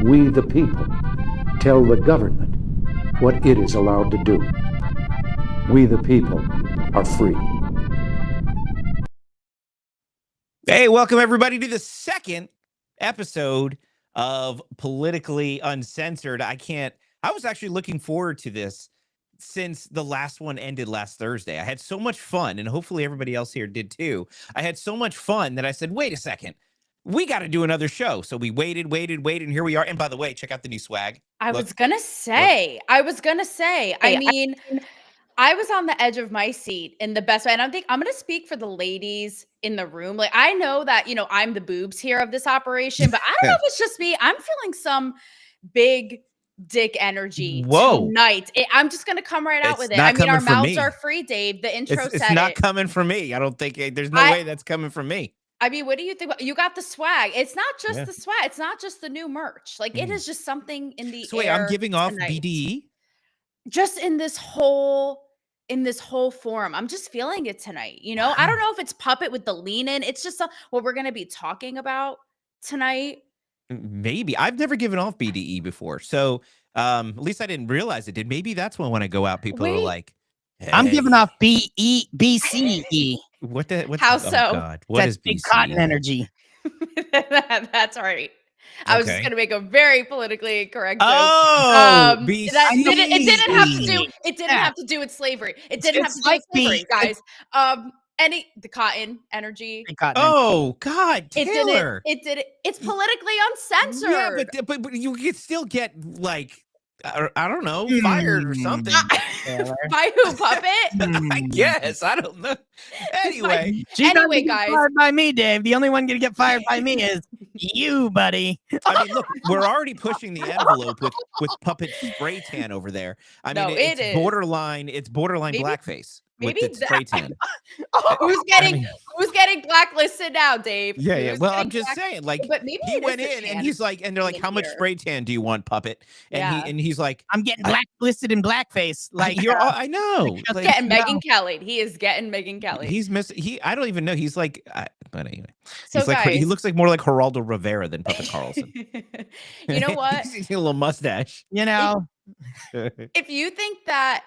We, the people, tell the government what it is allowed to do. We, the people, are free. Hey, welcome everybody to the second episode of Politically Uncensored. I was actually looking forward to this since the last one ended last Thursday. I had so much fun, and hopefully everybody else here did too. I had so much fun that I said, wait a second, we got to do another show. So we waited, and here we are. And by the way, check out the new swag. I was gonna say, I mean, I was on the edge of my seat in the best way. And I'm going to speak for the ladies in the room. Like, I know that, I'm the boobs here of this operation, but I don't know if it's just me. I'm feeling some big dick energy tonight. I'm just going to come right out with it. I mean, our mouths are free, Dave. The intro said it's not coming from me. I don't think there's no way that's coming from me. I mean, what do you think? You got the swag. It's not just the swag. It's not just the new merch. Like, it is just something in the air. Wait, I'm giving off BDE? Just in this whole forum. I'm just feeling it tonight. Wow. I don't know if it's Puppet with the lean in. It's just what we're going to be talking about tonight. Maybe. I've never given off BDE before. So at least I didn't realize it did. Maybe that's when I go out, people are like, hey. I'm giving off BCE. How so? Oh God. What is big cotton energy? That's right. I was just going to make a very politically correct joke. It didn't have to do with slavery. It didn't have to do with slavery, guys. The cotton energy. God, Taylor. It did it. It's politically uncensored. Yeah, but you could still get I don't know, fired or something. By who, Puppet? I guess. I don't know. Anyway, guys. Fired by me, Dave. The only one gonna get fired by me is you, buddy. I mean, look, we're already pushing the envelope with Puppet spray tan over there. I mean, it's borderline blackface. Maybe with the spray tan. Who's getting blacklisted now, Dave? Yeah. Well, I'm just saying, but maybe he went in and he's like, and they're like, how much spray tan do you want, Puppet? And he's like, I'm getting blacklisted in blackface. Like I know. Getting Megyn Kelly. He is getting Megyn Kelly. He's missing. I don't even know. He's like, but anyway. So he's guys, he looks like more like Geraldo Rivera than Puppet Carlson. You know what? He's a little mustache. If you think that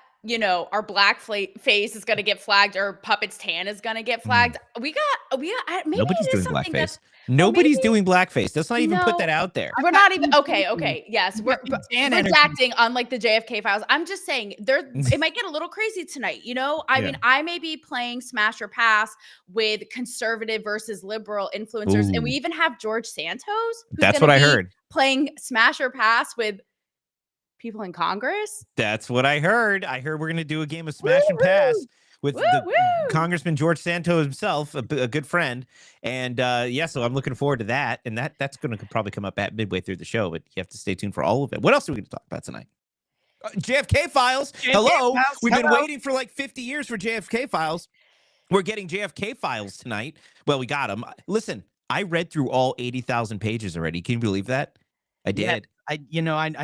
our black face is going to get flagged or Puppet's tan is going to get flagged. We got maybe nobody's doing blackface. Nobody's doing blackface. Let's not even put that out there. We're not even okay. Yes, we're redacting unlike the JFK Files. I'm just saying it might get a little crazy tonight. I mean, I may be playing smash or pass with conservative versus liberal influencers, and we even have George Santos. That's what I heard. Playing smash or pass with people in Congress. That's what I heard. I heard we're going to do a game of smash and pass with Congressman George Santos himself, a good friend. And so I'm looking forward to that. And that's going to probably come up at midway through the show, but you have to stay tuned for all of it. What else are we going to talk about tonight? JFK Files. Hello. We've been waiting for like 50 years for JFK Files. We're getting JFK Files tonight. Well, we got them. Listen, I read through all 80,000 pages already. Can you believe that? I did. Yeah. I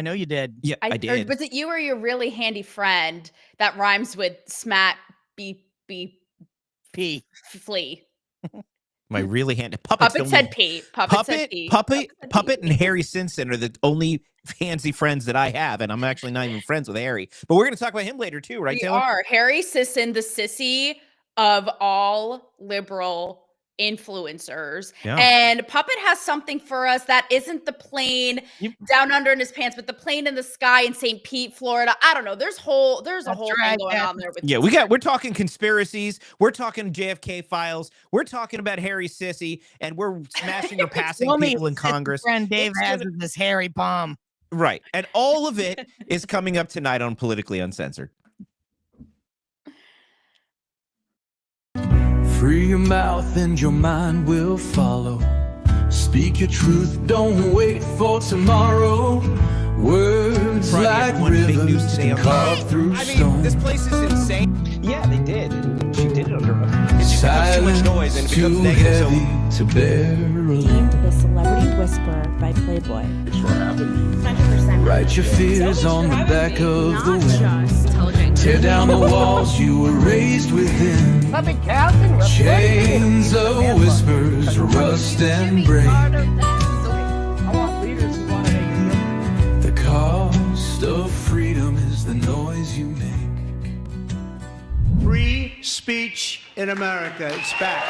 know you did. Yeah, I did. Was it you or your really handy friend that rhymes with smat beep flea? My really handy Puppet said P. Puppet and Harry Simpson are the only fancy friends that I have, and I'm actually not even friends with Harry. But we're going to talk about him later too, right, Taylor? We are. Harry Sisson, the sissy of all liberal influencers, and Puppet has something for us that isn't the plane down under in his pants, but the plane in the sky in St. Pete, Florida. I don't know. There's a whole thing going on there. We're talking conspiracies. We're talking JFK Files. We're talking about Harry Sissy, and we're smashing or passing people in Congress. Friend Dave has this Harry Palm. Right, and all of it is coming up tonight on Politically Uncensored. Free your mouth and your mind will follow. Speak your truth, don't wait for tomorrow. Words like rivers can carve through stone. This place is insane. Yeah, they did. She did it under her. Silence too much noise and it becomes too negative. heavy to bear alone. Named The Celebrity Whisperer by Playboy. Write your fears on the back of the wind. Tear down the walls you were raised within. Chains of whispers rust and break. in America. It's back.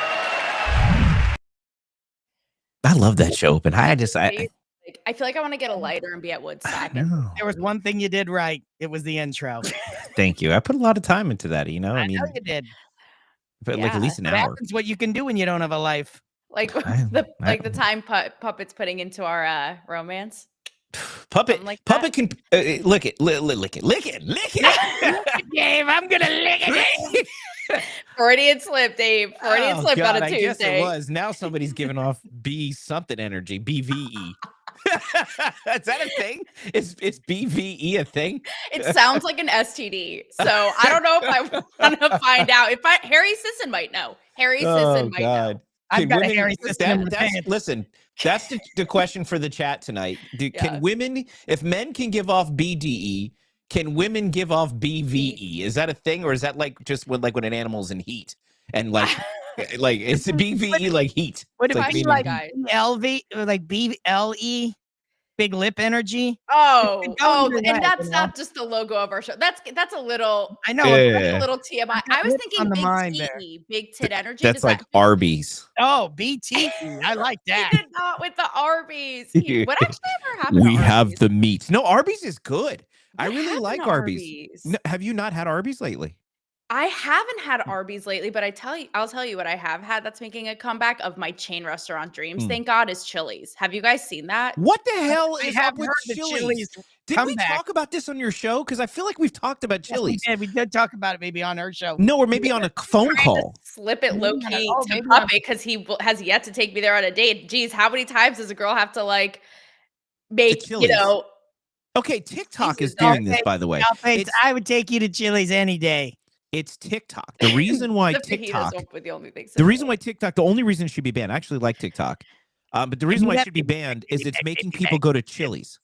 I love that show, but I feel like I want to get a lighter and be at Woodstock. no. There was one thing you did right. It was the intro. Thank you. I put a lot of time into that, you know. I mean, know you did. but like at least an What hour. happens what you can do when you don't have a life. Like the time puppets putting into our romance. Puppet, like puppet can lick it, lick it. Dave, I'm gonna lick it. Freudian slip, Dave. Freudian slip on a Tuesday. I guess it was. Now somebody's giving off B something energy, BVE. Is that a thing? Is BVE a thing? It sounds like an STD. So I don't know if I want to find out. Harry Sisson might know. Harry Sisson might know. I've got a Harry Sisson. Listen, that's the question for the chat tonight. Can women, if men can give off BDE, can women give off BVE? Is that a thing, or is that like just when an animal's in heat and like it's a BVE like heat? What It's about like like being- LV or like BLE? Big lip energy. And that's not just the logo of our show. That's a little. I know. A little TMI. I was thinking on the big mind T, big tit energy. That's like Arby's. Oh, BT. I like that. He did not with the Arby's. What actually ever happened? We to have Arby's? the meat. No, Arby's is good. I What really happened like to Arby's. No, have you not had Arby's lately? I haven't had Arby's lately, but I'll tell you what I have had that's making a comeback of my chain restaurant dreams. Thank God, is Chili's. Have you guys seen that? What the hell is have up with heard the Chili's? Did we comeback. talk about this on your show? Because I feel like we've talked about Chili's. Yeah, we did talk about it maybe on our show. No, or maybe on a phone call. Slip it low key to maybe Puppet because he has yet to take me there on a date. Geez, how many times does a girl have to like make Chili's. Okay, TikTok is doing this, by the way. I would take you to Chili's any day. It's TikTok. The reason why the TikTok, fajitas won't be the only thing. the reason why TikTok, the only reason it should be banned, I actually like TikTok, but the reason why it should be banned is it's making people go to Chili's.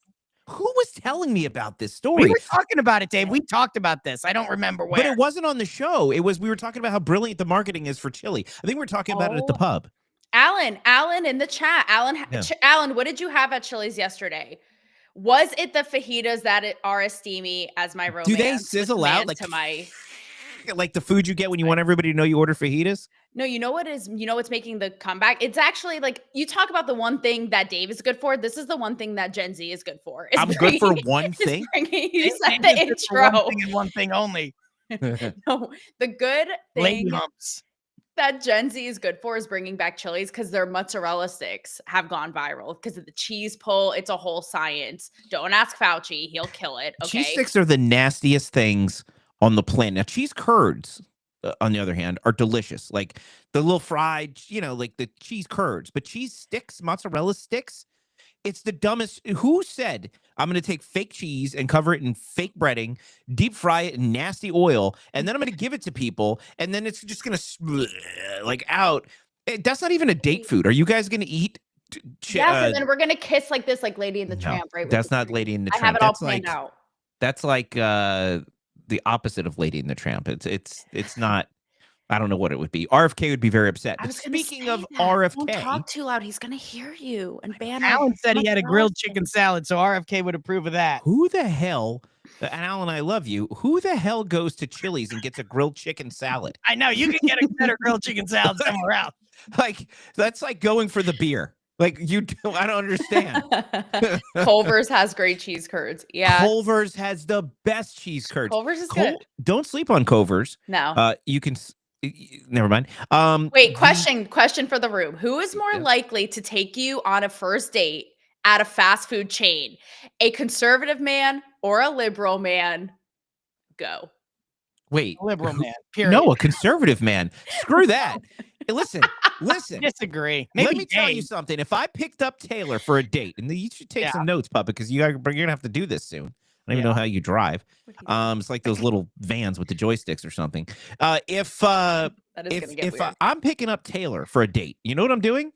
Who was telling me about this story? We were talking about it, Dave. We talked about this. I don't remember where. But it wasn't on the show. We were talking about how brilliant the marketing is for Chili. I think we were talking about it at the pub. Alan in the chat. Alan, what did you have at Chili's yesterday? Was it the fajitas that are steamy as my romance? Do they sizzle out like to my like the food you get when you want everybody to know you order fajitas? No, you know what is, what's making the comeback? It's actually like, you talk about the one thing that Dave is good for. This is the one thing that Gen Z is good for. I'm good for one thing. You said the intro. One thing and one thing only. No, the good Lady thing humps. that Gen Z is good for is bringing back Chili's because their mozzarella sticks have gone viral because of the cheese pull. It's a whole science. Don't ask Fauci. He'll kill it. Okay. Cheese sticks are the nastiest things on the planet. Now, cheese curds, on the other hand, are delicious. Like the little fried, like the cheese curds. But cheese sticks, mozzarella sticks, it's the dumbest. Who said I'm going to take fake cheese and cover it in fake breading, deep fry it in nasty oil, and then I'm going to give it to people, and then it's just going to like out. That's not even a date food. Are you guys going to eat? Yes, and then we're going to kiss like this, like Lady in the Tramp, right? That's not Lady in the Tramp. I have it all planned out. That's like the opposite of Lady in the Tramp. It's not. I don't know what it would be. RFK would be very upset. But speaking of RFK, don't talk too loud. He's gonna hear you and ban. Alan said he had a grilled chicken salad, so RFK would approve of that. Who the hell? And Alan, I love you. Who the hell goes to Chili's and gets a grilled chicken salad? I know you can get a better grilled chicken salad somewhere else. Like that's like going for the beer. Like I don't understand. Culver's has great cheese curds. Yeah. Culver's has the best cheese curds. Culver's is good. Don't sleep on Culver's. No. You can. Never mind. Wait, question for the room. Who is more likely to take you on a first date at a fast food chain? A conservative man or a liberal man? Go. Wait. Liberal man. Period. No, a conservative man. Screw that. Hey, listen. Disagree. Let me tell you something. If I picked up Taylor for a date, and you should take some notes, Papa, because you're gonna have to do this soon. I don't even know how you drive. It's like those little vans with the joysticks or something. If I'm picking up Taylor for a date, you know what I'm doing?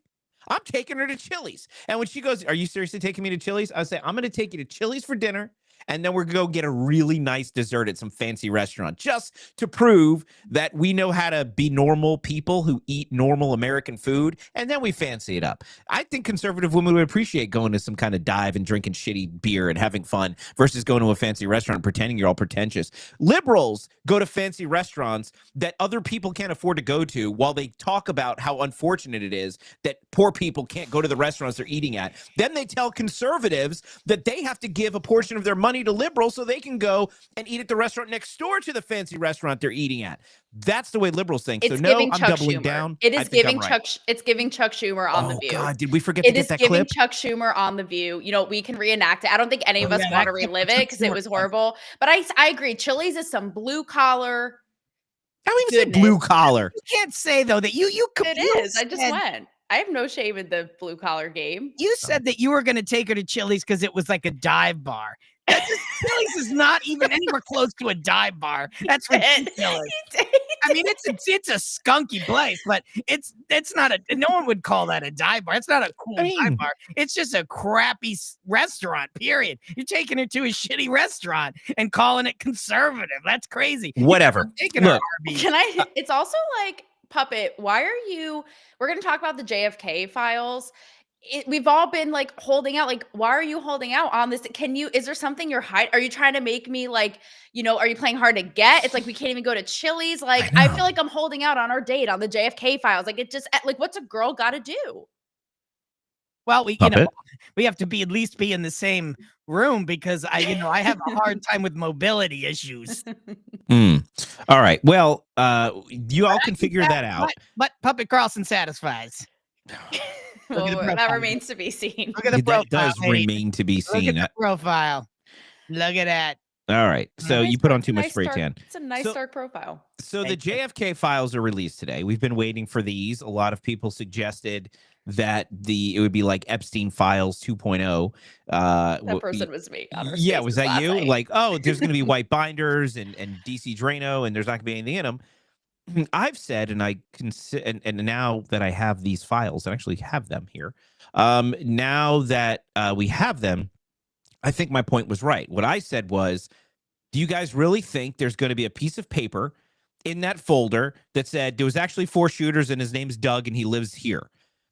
I'm taking her to Chili's. And when she goes, "Are you seriously taking me to Chili's?" I say, "I'm going to take you to Chili's for dinner, and then we're going to go get a really nice dessert at some fancy restaurant just to prove that we know how to be normal people who eat normal American food, and then we fancy it up. I think conservative women would appreciate going to some kind of dive and drinking shitty beer and having fun versus going to a fancy restaurant and pretending you're all pretentious. Liberals go to fancy restaurants that other people can't afford to go to while they talk about how unfortunate it is that poor people can't go to the restaurants they're eating at. Then they tell conservatives that they have to give a portion of their money to liberals so they can go and eat at the restaurant next door to the fancy restaurant they're eating at. That's the way liberals think. It's so no, giving I'm Chuck doubling Schumer. down. It I is think giving I'm right. It's giving Chuck Schumer on The Oh View. God, did we forget to It get is that giving clip? Chuck Schumer on The View. You know, we can reenact it. I don't think any of us yeah, want to that clip relive with it Chuck because it Schumer was was- horrible. But I agree. Chili's is some blue collar. I don't even say Goodness. blue collar. You can't say though that you It is. I just went. I have no shame in the blue collar game. You said that you were going to take her to Chili's because it was like a dive bar. Chili's is not even anywhere close to a dive bar. That's ridiculous. I mean, it's a skunky place, but it's not no one would call that a dive bar. It's not a cool dive bar. It's just a crappy restaurant, period. You're taking her to a shitty restaurant and calling it conservative. That's crazy. Whatever. Look, It's also like, Puppet, why are you, we're going to talk about the JFK files. We've all been like holding out. Like, why are you holding out on this? Is there something you're hiding? Are you trying to make me like, are you playing hard to get? It's like, we can't even go to Chili's. Like, I feel like I'm holding out on our date on the JFK files. Like, what's a girl got to do? Well, we have to at least be in the same room because I have a hard time with mobility issues. All right. Well, you all can figure that out. But Puppet Carlson satisfies. Well, that remains to be seen. Look at the profile. That does remain to be seen. Look at the profile. Look at that. All right. So you put on too much spray tan. It's a nice dark profile. So the JFK files are released today. We've been waiting for these. A lot of people suggested that it would be like Epstein Files 2.0. That person was me. Yeah, was that you? Night. Like, oh, there's going to be white binders and DC Drano, and there's not going to be anything in them. I've said, and I can, and now that I have these files, I actually have them here. Now that we have them, I think my point was right. What I said was, do you guys really think there's going to be a piece of paper in that folder that said there was actually 4 shooters and his name's Doug and he lives here?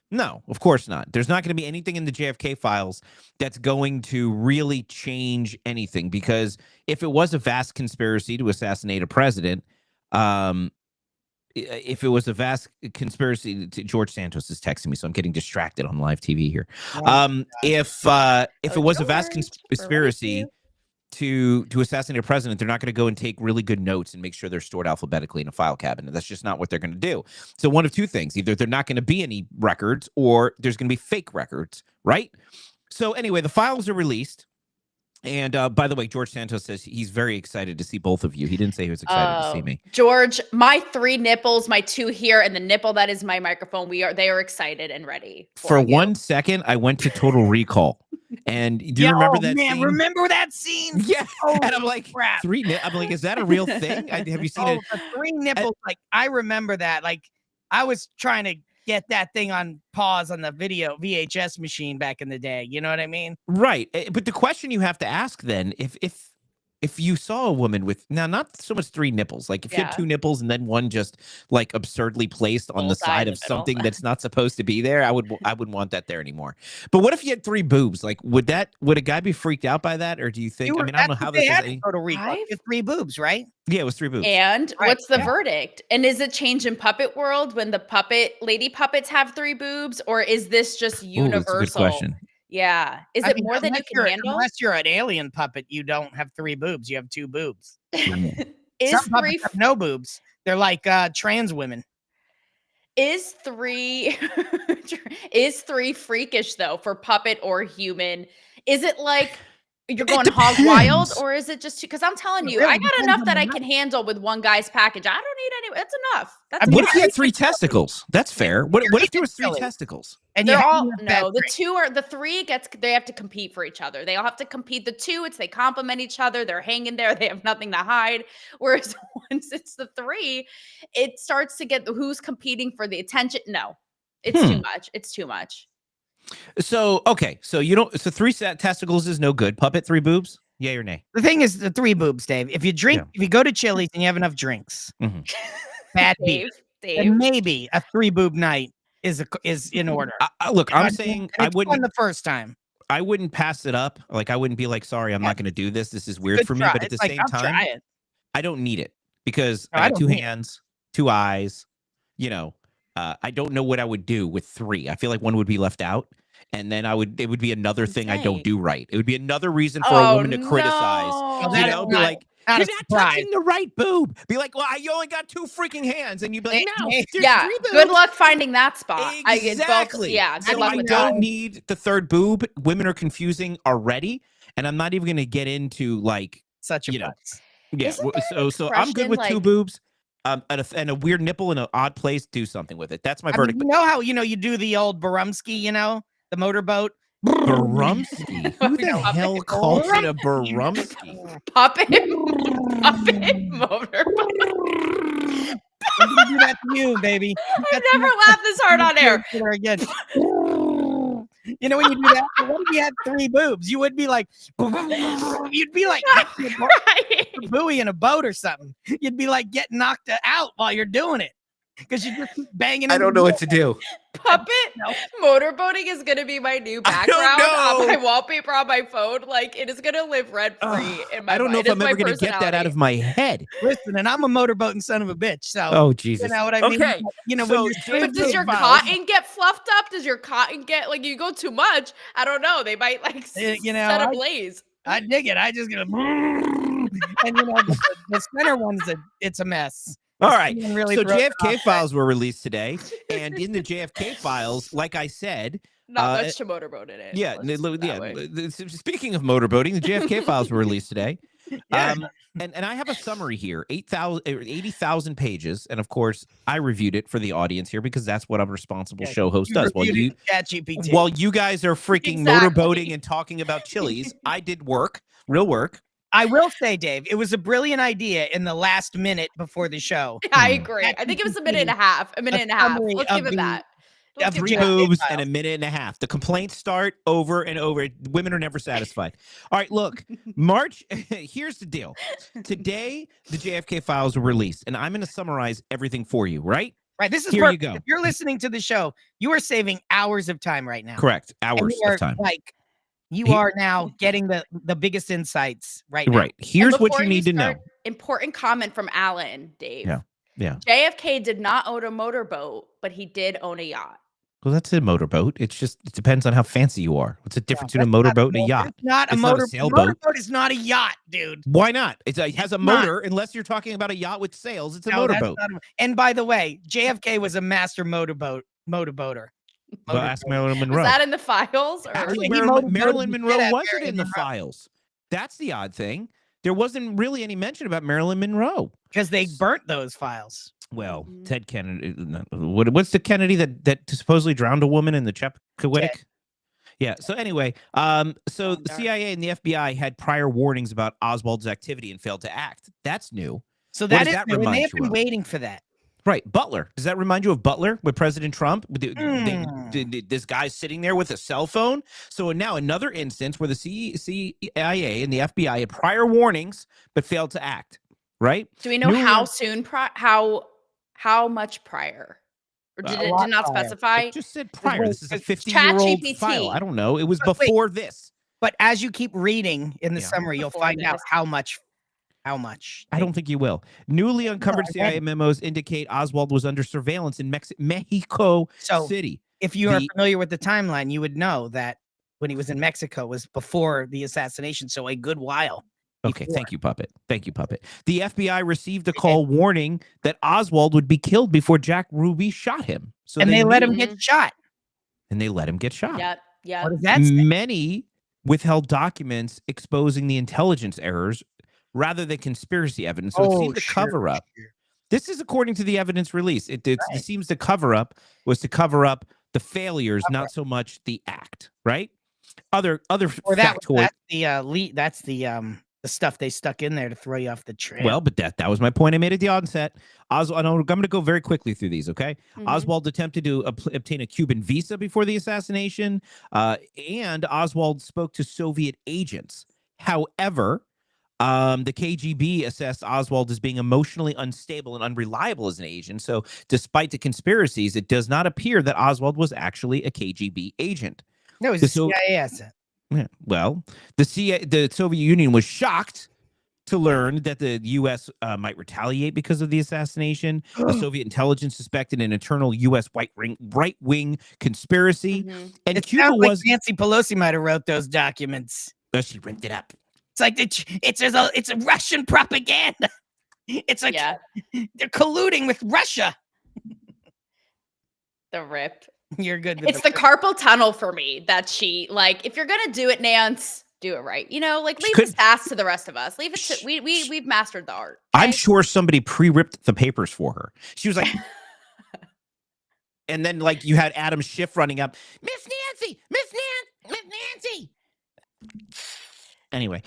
No, of course not. There's not going to be anything in the JFK files that's going to really change anything, because if it was a vast conspiracy to assassinate a president, if it was a vast conspiracy to George Santos is texting me, so I'm getting distracted on live TV here. If it was a vast conspiracy to assassinate a president, they're not going to go and take really good notes and make sure they're stored alphabetically in a file cabinet. That's just not what they're going to do. So one of two things: either they're not going to be any records, or there's going to be fake records, right? So anyway, the files are released. And by the way, George Santos says he's very excited to see both of you. He didn't say he was excited to see me. George, my 3 nipples, my 2 here, and the nipple that is my microphone. They are excited and ready. For 1 second, I went to Total Recall. And do you remember that scene? Remember that scene? Yeah. And I'm like, crap. I'm like, is that a real thing? Have you seen it? The 3 nipples, like, I remember that. Like, I was trying to get that thing on pause on the video VHS machine back in the day. You know what I mean? Right. But the question you have to ask then, if you saw a woman with, now not so much 3 nipples, like if you had 2 nipples and then one just like absurdly placed on the side of something that's not supposed to be there, I wouldn't want that there anymore. But what if you had 3 boobs? Like, would a guy be freaked out by that? Or do you think, I don't know how this is. Total Recall. 3 boobs, right? Yeah, it was 3 boobs. And what's the verdict? And is it change in puppet world when the lady puppets have 3 boobs, or is this just universal? That's a good question. Yeah. Is it more than you can handle? Unless you're an alien puppet, you don't have 3 boobs. You have 2 boobs. Some puppets have no boobs. They're like trans women. Is 3 freakish though for puppet or human? Is it like you're going hog wild, or is it just because I'm telling you, I got enough that I can handle with one guy's package. I don't need any. That's enough. What if you had 3 testicles? That's fair. What if there was 3 testicles? And they're all the 3 they have to compete for each other. They all have to compete. The 2, they complement each other. They're hanging there. They have nothing to hide. Whereas once it's the 3, it starts to get who's competing for the attention. No, it's too much. It's too much. So, okay. So so 3 testicles is no good. Puppet 3 boobs? Yay or nay? The thing is, the 3 boobs, Dave. If you drink, if you go to Chili's and you have enough drinks, bad beef, and maybe a 3 boob night is in order. Look, I'm saying I wouldn't the first time. I wouldn't pass it up. Like I wouldn't be like, sorry, I'm not going to do this. This is weird for me. But at the same time, I don't need it because I got 2 hands, 2 eyes. You know, I don't know what I would do with 3. I feel like one would be left out. And then it would be another thing I don't do right. It would be another reason for a woman to criticize. You know, be like, you're not touching the right boob. Be like, well, you only got 2 freaking hands. And you'd be like, no, yeah, good luck finding that spot. Exactly. Good luck with I don't need the 3rd boob. Women are confusing already. And I'm not even going to get into like. Such a butts. Yeah. So I'm good with 2 boobs. And a weird nipple in an odd place. Do something with it. That's my verdict. You know how, you do the old Barumski, the motorboat? Barumski? Who the hell calls it a Barumski? Puppet motorboat. I'm gonna do that to you, baby. I've never laughed this hard on air. Again. You know when you do that? What if you had 3 boobs? You would be like, you'd be like a buoy in a boat or something. You'd be like getting knocked out while you're doing it. Because you just keep banging. I don't know what to do. Puppet motorboating is going to be my new background on my wallpaper on my phone. Like, it is going to live rent free in my I don't know mind. if I'm ever going to get that out of my head. Listen, and I'm a motorboating son of a bitch. So, oh, Jesus. You know what I mean? Okay. But does your cotton get fluffed up? Does your cotton get, like, you go too much? I don't know. They might, like, set ablaze. I dig it. I just get a and, the center one's it's a mess. All right. Really so JFK Files were released today, and in the JFK Files, like I said, not much to motorboat in it. Yeah, Speaking of motorboating, the JFK Files were released today. And I have a summary here, 80,000 pages, and of course, I reviewed it for the audience here because that's what a responsible show host does. While you guys are freaking motorboating and talking about Chili's, I did real work. I will say, Dave, it was a brilliant idea in the last minute before the show. I agree. I think it was a minute and a half. Let's give it that. 3 boobs and a minute and a half. The complaints start over and over. Women are never satisfied. All right, look, March. Here's the deal. Today, the JFK Files were released, and I'm going to summarize everything for you. Right. This is here. Perfect. You go. If you're listening to the show, you are saving hours of time right now. Correct. Hours of time. You are now getting the biggest insights right now. Right. Here's what you need to know. Important comment from Alan, Dave. Yeah. JFK did not own a motorboat, but he did own a yacht. Well, that's a motorboat. It depends on how fancy you are. What's the difference between a motorboat and a yacht? It's not a sailboat. A motorboat is not a yacht, dude. Why not? It has a motor. Unless you're talking about a yacht with sails, it's a motorboat. And by the way, JFK was a master motorboater. Well, ask Marilyn Monroe. Was that in the files? Marilyn Monroe wasn't in the files. That's the odd thing. There wasn't really any mention about Marilyn Monroe. Because they burnt those files. Well, Ted Kennedy. What's the Kennedy that supposedly drowned a woman in the Chappaquiddick? Yeah. So anyway, so the CIA and the FBI had prior warnings about Oswald's activity and failed to act. That's new. So that is new, and they have been waiting for that. Right. Butler. Does that remind you of Butler with President Trump? This guy's sitting there with a cell phone. So now another instance where the CIA and the FBI had prior warnings but failed to act. Right. Do we know how soon? How much prior? Or did it not specify? It just said prior. This is a 50-year-old file. I don't know. It was before this. But as you keep reading in the summary, you'll find out how much. How much? I don't think you will. Newly uncovered CIA memos indicate Oswald was under surveillance in Mexico City. If you are familiar with the timeline, you would know that when he was in Mexico was before the assassination, so a good while. Okay, thank you, Puppet. Thank you, Puppet. The FBI received a call warning that Oswald would be killed before Jack Ruby shot him. So they let him get shot. And they let him get shot. Yep. What does that say? Many withheld documents exposing the intelligence errors rather than conspiracy evidence. So it seemed to cover up. This is according to the evidence release. It seems the cover up was to cover up the failures, not so much the act. Right? Other factoid. That's the stuff they stuck in there to throw you off the trail. Well, but that was my point I made at the onset. Oswald, I'm going to go very quickly through these, okay? Mm-hmm. Oswald attempted to obtain a Cuban visa before the assassination, and Oswald spoke to Soviet agents. However, the KGB assessed Oswald as being emotionally unstable and unreliable as an agent. So despite the conspiracies, it does not appear that Oswald was actually a KGB agent. No, he's a CIA asset. Yeah, well, the Soviet Union was shocked to learn that the U.S. Might retaliate because of the assassination. The Soviet intelligence suspected an internal U.S. right-wing conspiracy. And It Cuba sounds like was... Nancy Pelosi might have wrote those documents. Oh, she ripped it up. It's like it's a Russian propaganda. It's like they're colluding with Russia. The rip. You're good with it's the carpal tunnel for me that she, like, if you're gonna do it, Nance, do it right. You know, like, leave the task to the rest of us. Leave it to we've mastered the art. Okay? I'm sure somebody pre-ripped the papers for her. She was like, and then like you had Adam Schiff running up, Miss Nancy. Anyway,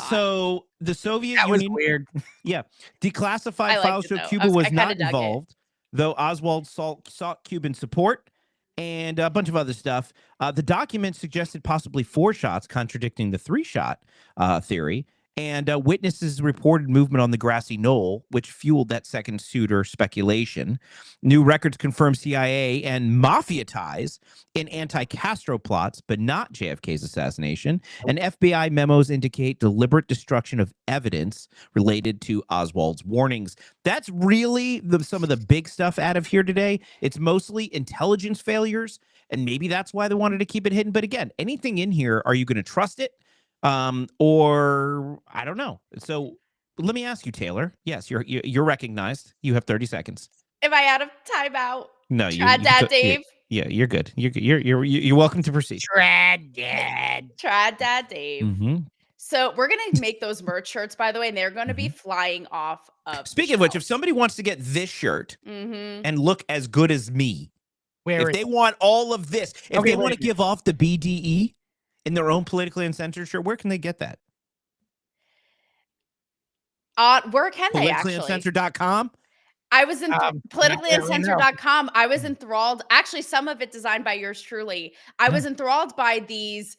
so the Soviet Union, weird. Yeah, declassified files show Cuba was not involved, though Oswald sought Cuban support and a bunch of other stuff. The document suggested possibly 4 shots, contradicting the 3-shot theory. And witnesses reported movement on the grassy knoll, which fueled that second shooter speculation. New records confirm CIA and mafia ties in anti-Castro plots, but not JFK's assassination. And FBI memos indicate deliberate destruction of evidence related to Oswald's warnings. That's really some of the big stuff out of here today. It's mostly intelligence failures, and maybe that's why they wanted to keep it hidden. But again, anything in here, are you going to trust it? Or I don't know. So let me ask you, Taylor. Yes, you're recognized. You have 30 seconds. Am I out of timeout? No, Trad Dad Dave. Yeah, you're good. You're welcome to proceed. Trad Dad Dave. Mm-hmm. So we're gonna make those merch shirts, by the way, and they're gonna be flying off of. Speaking of which, if somebody wants to get this shirt and look as good as me, if they want all of this, if they want to give off the BDE in their own politically uncensored shirt, where can they get that? Where can they actually? PoliticallyUncensored.com? I was in politicallyuncensored.com. I was enthralled. Actually, some of it designed by yours truly. I was enthralled by these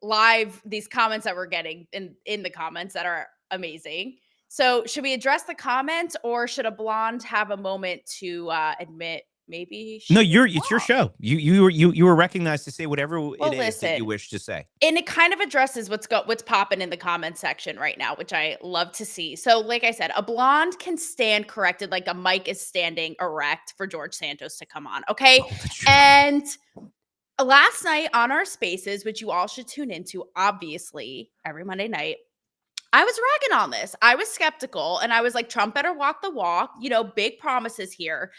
comments that we're getting in the comments that are amazing. So should we address the comments, or should a blonde have a moment to admit maybe? No, it's your show. You were recognized to say whatever it is that you wish to say. And it kind of addresses what's popping in the comment section right now, which I love to see. So like I said, a blonde can stand corrected like a mic is standing erect for George Santos to come on. Okay. And last night on our spaces, which you all should tune into, obviously, every Monday night, I was ragging on this. I was skeptical, and I was like, Trump better walk the walk, big promises here.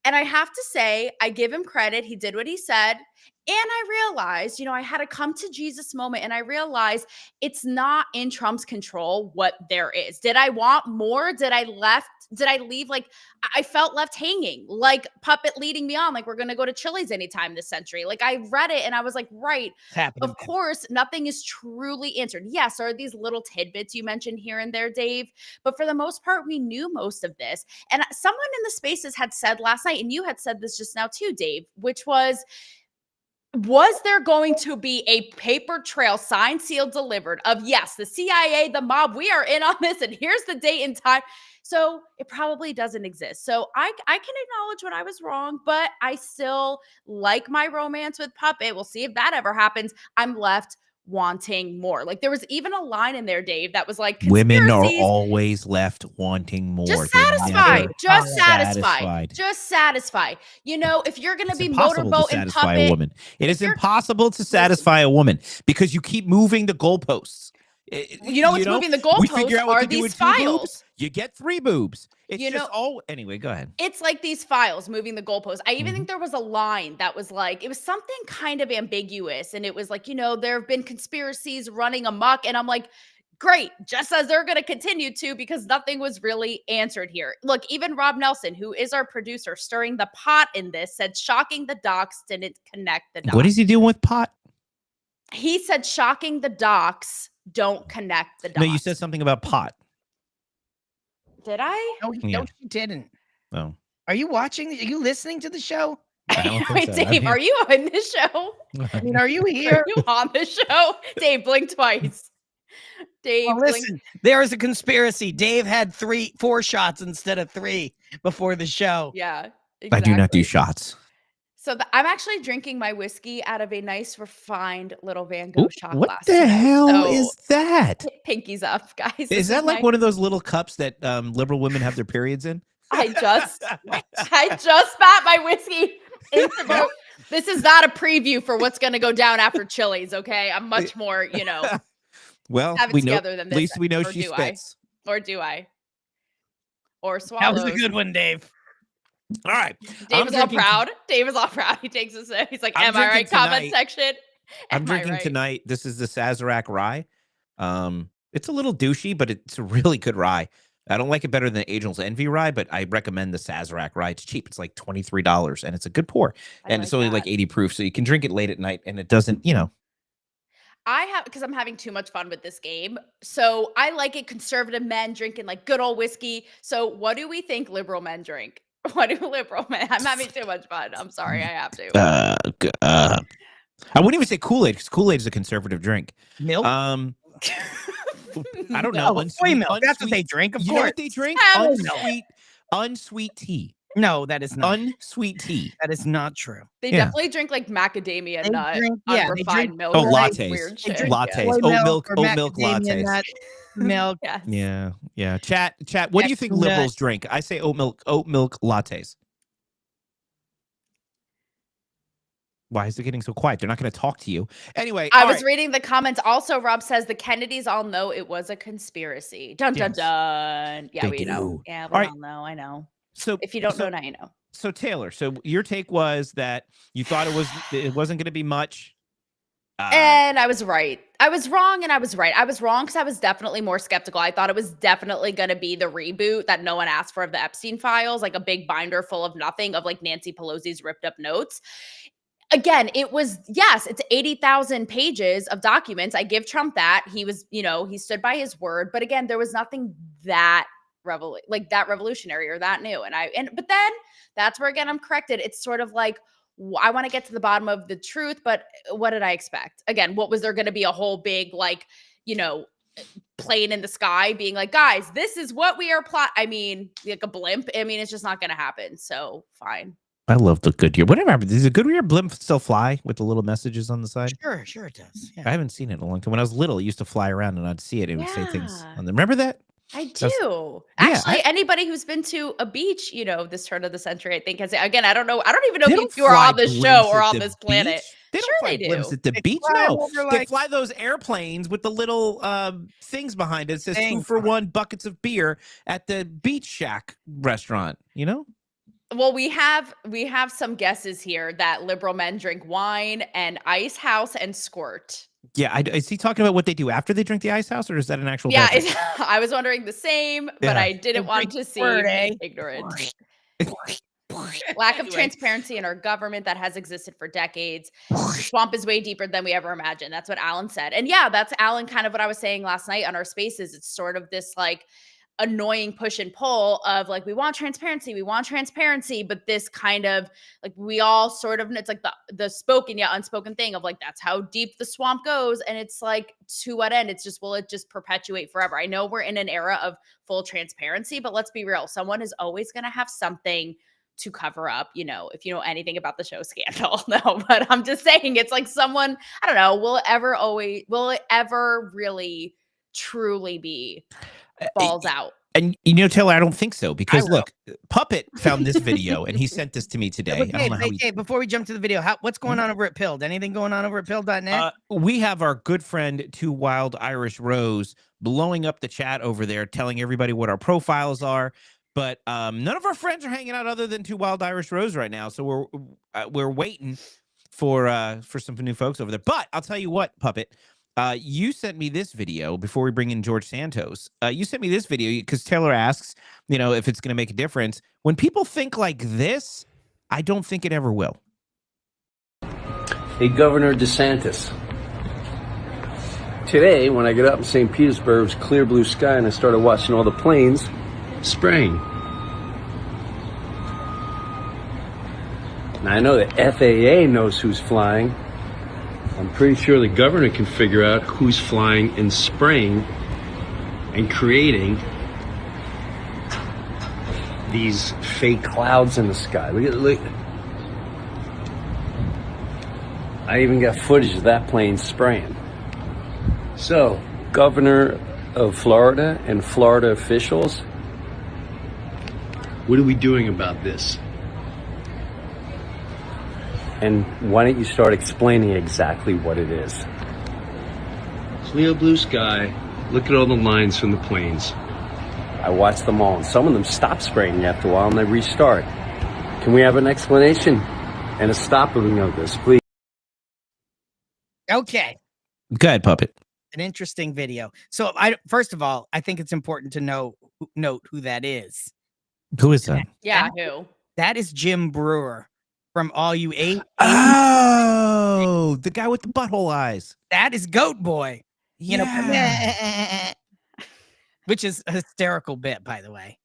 And I have to say, I give him credit. He did what he said. And I realized, I had a come to Jesus moment, and I realized it's not in Trump's control what there is. Did I want more? Did I leave? Like, I felt left hanging, like Puppet leading me on, like we're going to go to Chili's anytime this century. Like, I read it and I was like, right, of course, nothing is truly answered. Yes, there are these little tidbits you mentioned here and there, Dave, but for the most part, we knew most of this. And someone in the spaces had said last night, and you had said this just now too, Dave, which was there going to be a paper trail, signed, sealed, delivered of, yes, the CIA, the mob, we are in on this, and here's the date and time. So it probably doesn't exist. So I can acknowledge when I was wrong, but I still like my romance with Puppet. We'll see if that ever happens. I'm left wanting more. Like, there was even a line in there, Dave, that was like, women are always left wanting more. Just satisfied. If you're going to be motorboat and Puppet, a woman, it is impossible to satisfy a woman because you keep moving the goalposts. What's moving the goalposts are these files. You get 3 boobs. Anyway, go ahead. It's like these files moving the goalposts. I even think there was a line that was like, it was something kind of ambiguous. And it was like, there have been conspiracies running amok. And I'm like, great, just as they're going to continue to, because nothing was really answered here. Look, even Rob Nelson, who is our producer, stirring the pot in this, said shocking the docs didn't connect the dots. What is he doing with pot? He said shocking the docs don't connect the dots. No, you said something about pot. Did I? No, you didn't. Oh. Are you watching? Are you listening to the show? Wait, Dave, are you on this show? I mean, are you here? Are you on the show? Dave, blink twice. Dave, Well, listen, there is a conspiracy. Dave had 4 shots instead of 3 before the show. Yeah, exactly. I do not do shots. So I'm actually drinking my whiskey out of a nice, refined little Van Gogh shot What glass. the tonight. hell So, is that? Pinkies up, guys. Is that like one of those little cups that liberal women have their periods in? I just spat my whiskey into the. This is not a preview for what's going to go down after Chili's. Okay, I'm much more, Well, have it we know. together than At this. least we know Or she do spits. Or do I? Or swallows. That was a good one, Dave. All right. Dave is all proud. Dave is all proud. He takes a sip. He's like, "Am I right?" Comment section. I'm drinking tonight. This is the Sazerac rye. It's a little douchey, but it's a really good rye. I don't like it better than the Angel's Envy rye, but I recommend the Sazerac rye. It's cheap. It's like $23, and it's a good pour. And it's only like 80 proof, so you can drink it late at night, and it doesn't, because I'm having too much fun with this game. So I like it. Conservative men drinking like good old whiskey. So what do we think liberal men drink? What do liberal men? I'm having too much fun. I'm sorry, I have to. I wouldn't even say Kool-Aid, because Kool-Aid is a conservative drink. Milk? I don't know. Soy milk. That's what they drink, of course. You know what they drink? Unsweet tea. No, that is not. Unsweet tea. That is not true. They definitely drink like macadamia nut, unrefined milk. Oh, like, lattes. Weird They shit. drink lattes. Oat milk lattes. Nut, milk. Yes. Yeah. Chat. What do you think liberals drink? I say oat milk lattes. Why is it getting so quiet? They're not going to talk to you. Anyway, I was reading the comments. Also, Rob says the Kennedys all know it was a conspiracy. Dun dun dun. Yeah, we know. Yeah, we all know. I know. So if you don't know now, you know. So Taylor, your take was that you thought it wasn't going to be much. And I was right. I was wrong and I was right. I was wrong because I was definitely more skeptical. I thought it was definitely going to be the reboot that no one asked for of the Epstein files, like a big binder full of nothing, of like Nancy Pelosi's ripped up notes. Again, it's 80,000 pages of documents. I give Trump that. He was, he stood by his word. But again, there was nothing that revolutionary or that new. But then that's where, again, I'm corrected. It's sort of like, I want to get to the bottom of the truth, but what did I expect? Again, what was there going to be a whole big, plane in the sky being like, guys, this is what we are like a blimp. It's just not going to happen. So fine. I love the Goodyear. Whatever happened? Does the Goodyear blimp still fly with the little messages on the side? Sure it does. Yeah. I haven't seen it in a long time. When I was little, it used to fly around and I'd see it. It would say things on there. Remember that? I do. Actually, anybody who's been to a beach, this turn of the century, I think has. Again, I don't know. I don't even know if you are on this show or on this planet. They don't fly blimps at the beach. No, they fly those airplanes with the little things behind it. It says 2 for $1 buckets of beer at the Beach Shack restaurant. Well, we have some guesses here that liberal men drink wine and Ice House and Squirt. Yeah, is he talking about what they do after they drink the Ice House, or is that an actual? Yeah, I was wondering the same, but I didn't want to seem ignorant. Lack of transparency in our government that has existed for decades. The swamp is way deeper than we ever imagined. That's what Alan said. And yeah, that's Alan, kind of what I was saying last night on our spaces. It's sort of this annoying push and pull of we want transparency, but this kind of we all sort of, it's like the spoken yet unspoken thing of that's how deep the swamp goes. And it's to what end? It's just, will it just perpetuate forever? I know we're in an era of full transparency, but let's be real. Someone is always going to have something to cover up, if you know anything about the show Scandal. No, but I'm just saying it's someone, I don't know, will it ever really truly be balls out? And Taylor, I don't think so, because look, Puppet found this video and he sent this to me today. Hey, before we jump to the video, what's going on over at Pilled? Anything going on over at Pilled.net? We have our good friend Two Wild Irish Rose blowing up the chat over there, telling everybody what our profiles are. But none of our friends are hanging out other than Two Wild Irish Rose right now, so we're waiting for some new folks over there. But I'll tell you what, Puppet. You sent me this video before we bring in George Santos. You sent me this video because Taylor asks, if it's going to make a difference. When people think like this, I don't think it ever will. Hey, Governor DeSantis. Today, when I get up in St. Petersburg's clear blue sky and I started watching all the planes spraying. Now, I know the FAA knows who's flying. I'm pretty sure the governor can figure out who's flying and spraying and creating these fake clouds in the sky. Look. I even got footage of that plane spraying. So, Governor of Florida and Florida officials, what are we doing about this? And why don't you start explaining exactly what it is? Clear blue sky. Look at all the lines from the planes. I watched them all, and some of them stop spraying after a while and they restart. Can we have an explanation and a stopping of this, please? Okay. Go ahead, Puppet. An interesting video. So first of all, I think it's important to note who that is. Who is that? Yeah, who? That is Jim Brewer from All You Eight. Oh, the guy with the butthole eyes. That is Goat Boy. You know, which is a hysterical bit, by the way.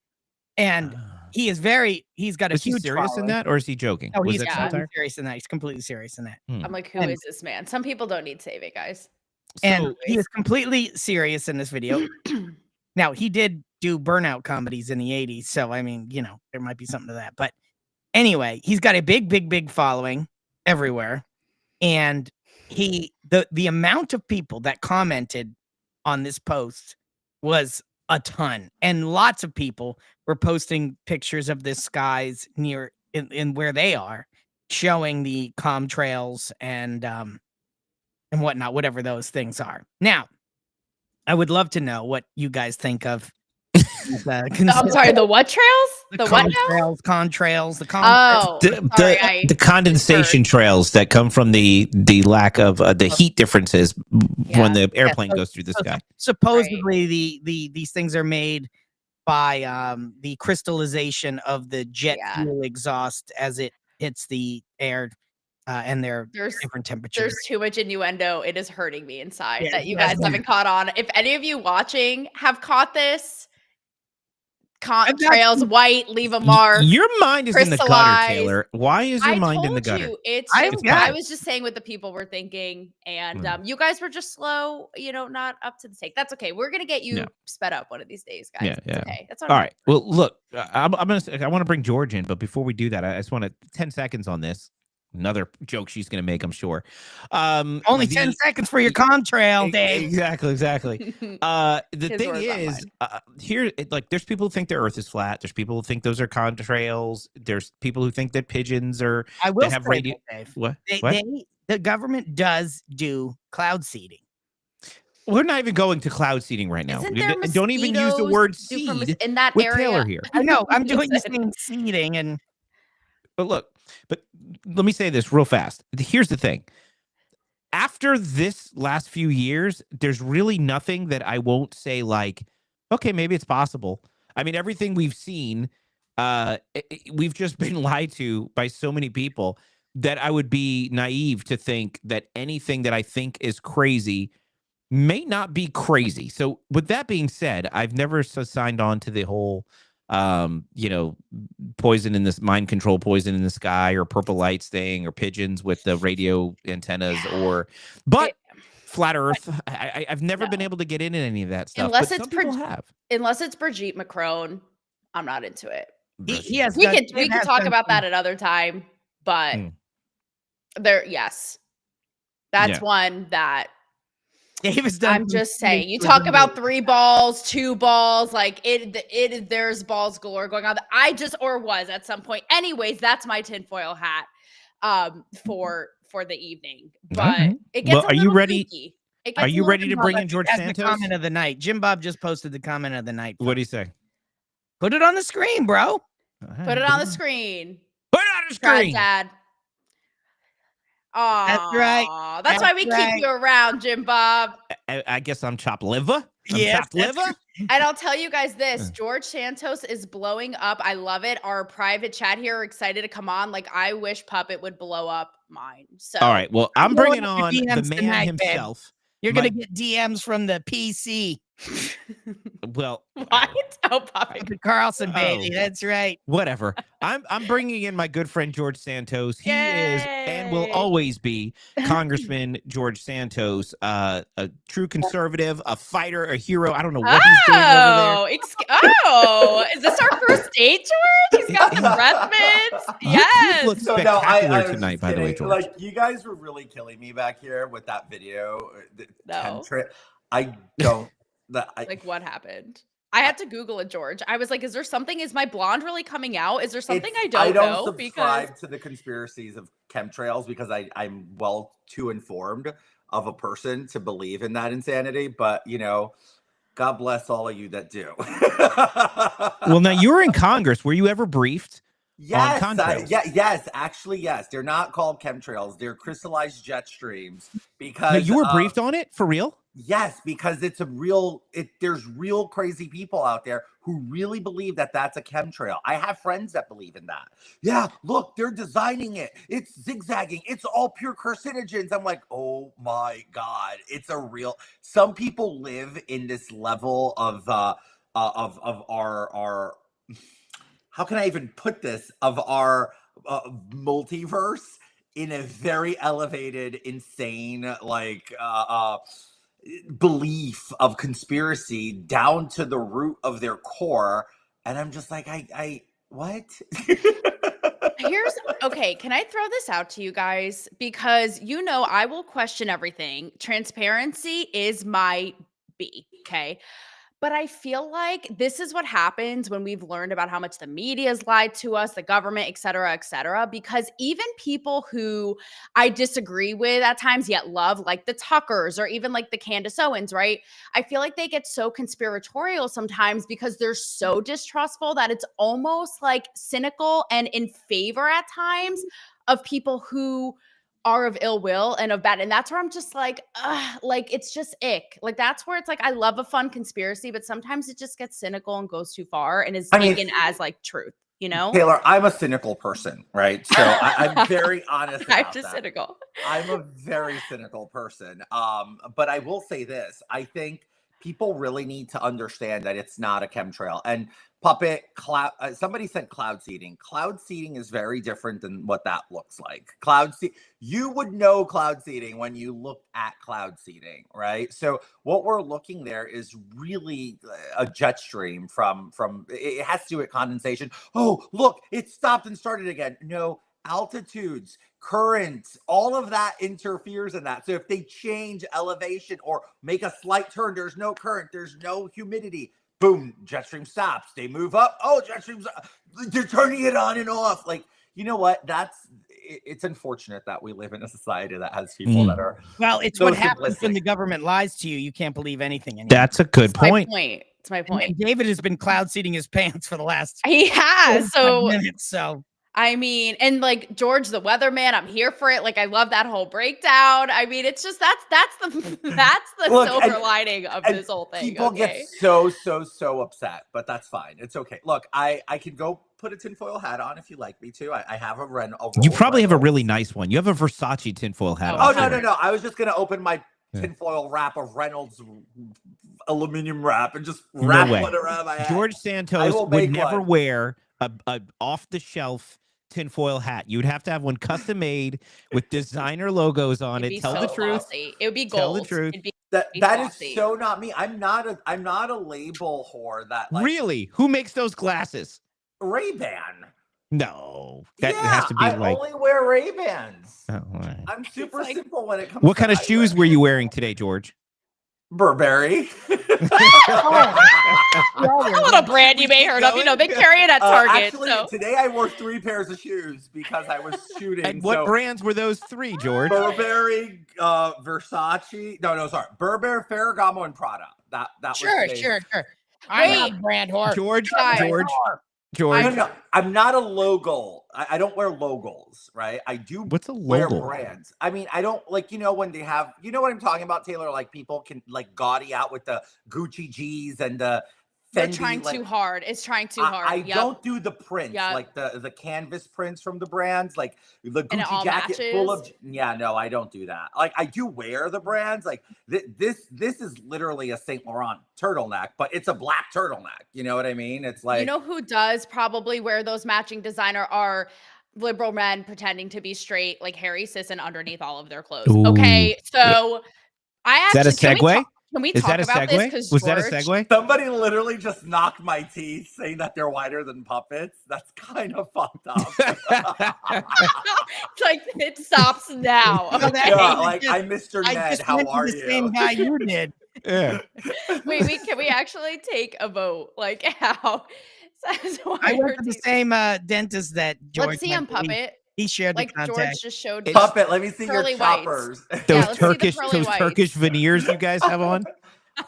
And he's got a is he huge serious following. in that, or is he joking? No, Was he's that completely satire? serious in that. He's completely serious in that. I'm like, who is this man? Some people don't need saving, guys. And he is completely serious in this video. Now, he did do burnout comedies in the 80s. So, I mean, you know, there might be something to that. But anyway, he's got a big following everywhere. And the amount of people that commented on this post was a ton. And lots of people were posting pictures of the skies near in where they are, showing the Cemtrails and whatnot, whatever those things are. Now, I would love to know what you guys think of. I'm sorry, the what trails? The what now? Contrails, the the condensation trails that come from the lack of the heat differences when the airplane goes through the sky. Supposedly, these things are made by the crystallization of the jet fuel exhaust as it hits the air. And there's different temperatures. There's too much innuendo. It is hurting me inside that you guys haven't caught on. If any of you watching have caught this, Cemtrails, white, leave a mark. Your mind is in the gutter, Taylor. Why is your mind in the gutter? I was just saying what the people were thinking, and you guys were just slow, not up to the take. That's okay. We're gonna get you sped up one of these days, guys. Yeah. Okay. That's all right. Well, look, I want to bring George in, but before we do that, I just want 10 seconds on this. Another joke she's going to make, I'm sure. Only 10 seconds for your contrail, Dave. Exactly. The thing is, here, there's people who think the Earth is flat. There's people who think those are contrails. There's people who think that pigeons are. I will have say radio. That, Dave. What? The government does do cloud seeding. We're not even going to cloud seeding right now. Don't even use the word seed in that with area. Taylor here. I know. I'm doing the same seeding and. But let me say this real fast. Here's the thing. After this last few years, there's really nothing that I won't say okay, maybe it's possible. I mean, everything we've seen, we've just been lied to by so many people that I would be naive to think that anything that I think is crazy may not be crazy. So with that being said, I've never signed on to the whole poison in this mind control poison in the sky or purple lights thing or pigeons with the radio antennas but flat earth. I've never been able to get into any of that stuff. Unless it's Brigitte Macron, I'm not into it. We can talk about that another time, but that's one that I'm just saying. You talk about 3 balls, 2 balls, there's balls galore going on. I was at some point. Anyways, that's my tinfoil hat for the evening. But it gets are you ready? Are you ready to bring in George Santos? The comment of the night. Jim Bob just posted the comment of the night. What do you say? Put it on the screen, bro. Put it on the screen. Put it on the screen, Dad. Oh, that's right. That's why we keep you around, Jim Bob. I guess I'm chopped liver. Chopped liver. And I'll tell you guys this: George Santos is blowing up. I love it. Our private chat here are excited to come on. I wish Puppet would blow up mine. So, all right. Well, I'm bringing on the man himself. You're gonna get DMs from the PC. well, What? Oh, Poppy. The Carlson baby. Oh. That's right. whatever. I'm bringing in my good friend George Santos. He is and will Yay. always be Congressman George Santos, a true conservative, a fighter, a hero. I don't know what he's doing over there. Is this our first date, George? He's got the breath mints. Yes. You look So spectacular I was tonight, just by the way, kidding. George. Like, you guys were really killing me back here with that video. No. I don't. Like, what happened? I had to Google it, George. I was like, is there something? Is my blonde really coming out? Is there something I don't know? Subscribe to the conspiracies of chemtrails because I'm well too informed of a person to believe in that insanity. But, you know, God bless all of you that do. Well, now you were in Congress. Were you ever briefed? Yes, on contrails? yes, actually, yes. They're not called chemtrails. They're crystallized jet streams. Because No, you were briefed on it for real? Yes, because it's a real. There's real crazy people out there who really believe that that's a chemtrail. I have friends that believe in that. Yeah, look, they're designing it. It's zigzagging. It's all pure carcinogens. I'm like, oh my God, it's a real. Some people live in this level of our. How can I even put this? Of our multiverse in a very elevated, insane, like belief of conspiracy down to the root of their core. And I'm just like, I what? Okay, can I throw this out to you guys? Because I will question everything. Transparency is my B, okay? But I feel like this is what happens when we've learned about how much the media's lied to us, the government, et cetera, because even people who I disagree with at times yet love, like the Tuckers or even like the Candace Owens, right? I feel like they get so conspiratorial sometimes because they're so distrustful that it's almost like cynical and in favor at times of people who are of ill will and of bad. And that's where I'm just like, like, it's just ick. Like, that's where it's like, I love a fun conspiracy, but sometimes it just gets cynical and goes too far and is taken as like truth, Taylor, I'm a cynical person, right? So I'm very honest about I'm just that. cynical. I'm a very cynical person. But I will say this. I think people really need to understand that it's not a chemtrail. And Puppet, somebody said cloud seeding. Cloud seeding is very different than what that looks like. You would know cloud seeding when you look at cloud seeding, right? So what we're looking there is really a jet stream from it has to do with condensation. Oh, look, it stopped and started again. No, altitudes, currents, all of that interferes in that. So if they change elevation or make a slight turn, there's no current, there's no humidity. Boom, jet stream stops. They move up. Oh, jet streams, they're turning it on and off. Like, you know what? It's unfortunate that we live in a society that has people that are. Well, it's so what happens simplistic. when the government lies to you. You can't believe anything anymore. That's a good point. It's my point. And David has been cloud seeding his pants for the last He has. So minutes. So I mean, and like George the weatherman, I'm here for it. Like, I love that whole breakdown. I mean, it's just that's the Look, silver lining of this whole thing. People get so upset, but that's fine. It's okay. Look, I can go put a tinfoil hat on if you like me to. I have a You probably have a really nice one. You have a Versace tinfoil hat on. Oh, no. I was just going to open my tinfoil wrap of Reynolds aluminum wrap and just wrap one around my head. George Santos would never wear a off-the-shelf tinfoil hat. You'd have to have one custom made with designer logos on it. Tell the truth. It would be gold. Tell the truth. That is so not me. I'm not a label whore that like, really? Who makes those glasses? Ray-Ban. No, that has to be I like. only wear Ray-Bans. Oh, right. I'm super simple when it comes. What kind of shoes were you wearing today, George? Burberry. A little brand you may heard of. They carry it at Target. Actually, today I wore 3 pairs of shoes because I was shooting. And what brands were those 3, George? Burberry, Versace. No, sorry. Burberry, Ferragamo, and Prada. That sure. I'm not a brand whore. George. No, I'm not a logo. I don't wear logos, right? I do. What's a wear logo? Brands. I mean, I don't like, when they have, what I'm talking about, Taylor? Like people can like gaudy out with the Gucci G's and the They're Fendi, trying like, too hard. It's trying too hard. I Yep. don't do the prints, Yep. like the canvas prints from the brands, like the And it Gucci all jacket full of. matches. Yeah, no, I don't do that. Like, I do wear the brands. Like this is literally a Saint Laurent turtleneck, but it's a black turtleneck. You know what I mean? It's like, You know who does probably wear those matching designer are liberal men pretending to be straight, like Harry Sisson underneath all of their clothes. Ooh. Okay, so I Is that a actually segue? can we Is talk that a about this? segue? Because Was that a segue? somebody literally just knocked my teeth saying that they're whiter than puppets. That's kind of fucked up. It's like it stops now. No, that- Yeah, like, just- I'm Mr. I Ned. just How went to are the you? same guy you did. Yeah. Wait, can we actually take a vote? Like how? So I went heard to the these- same dentist that George. Let's see him, went to. puppet. He shared the Like contact. George just showed me. Puppet, let me see Pearly your whites. choppers. Yeah, Those let's see the Turkish, pearly those whites. Turkish veneers you guys have on.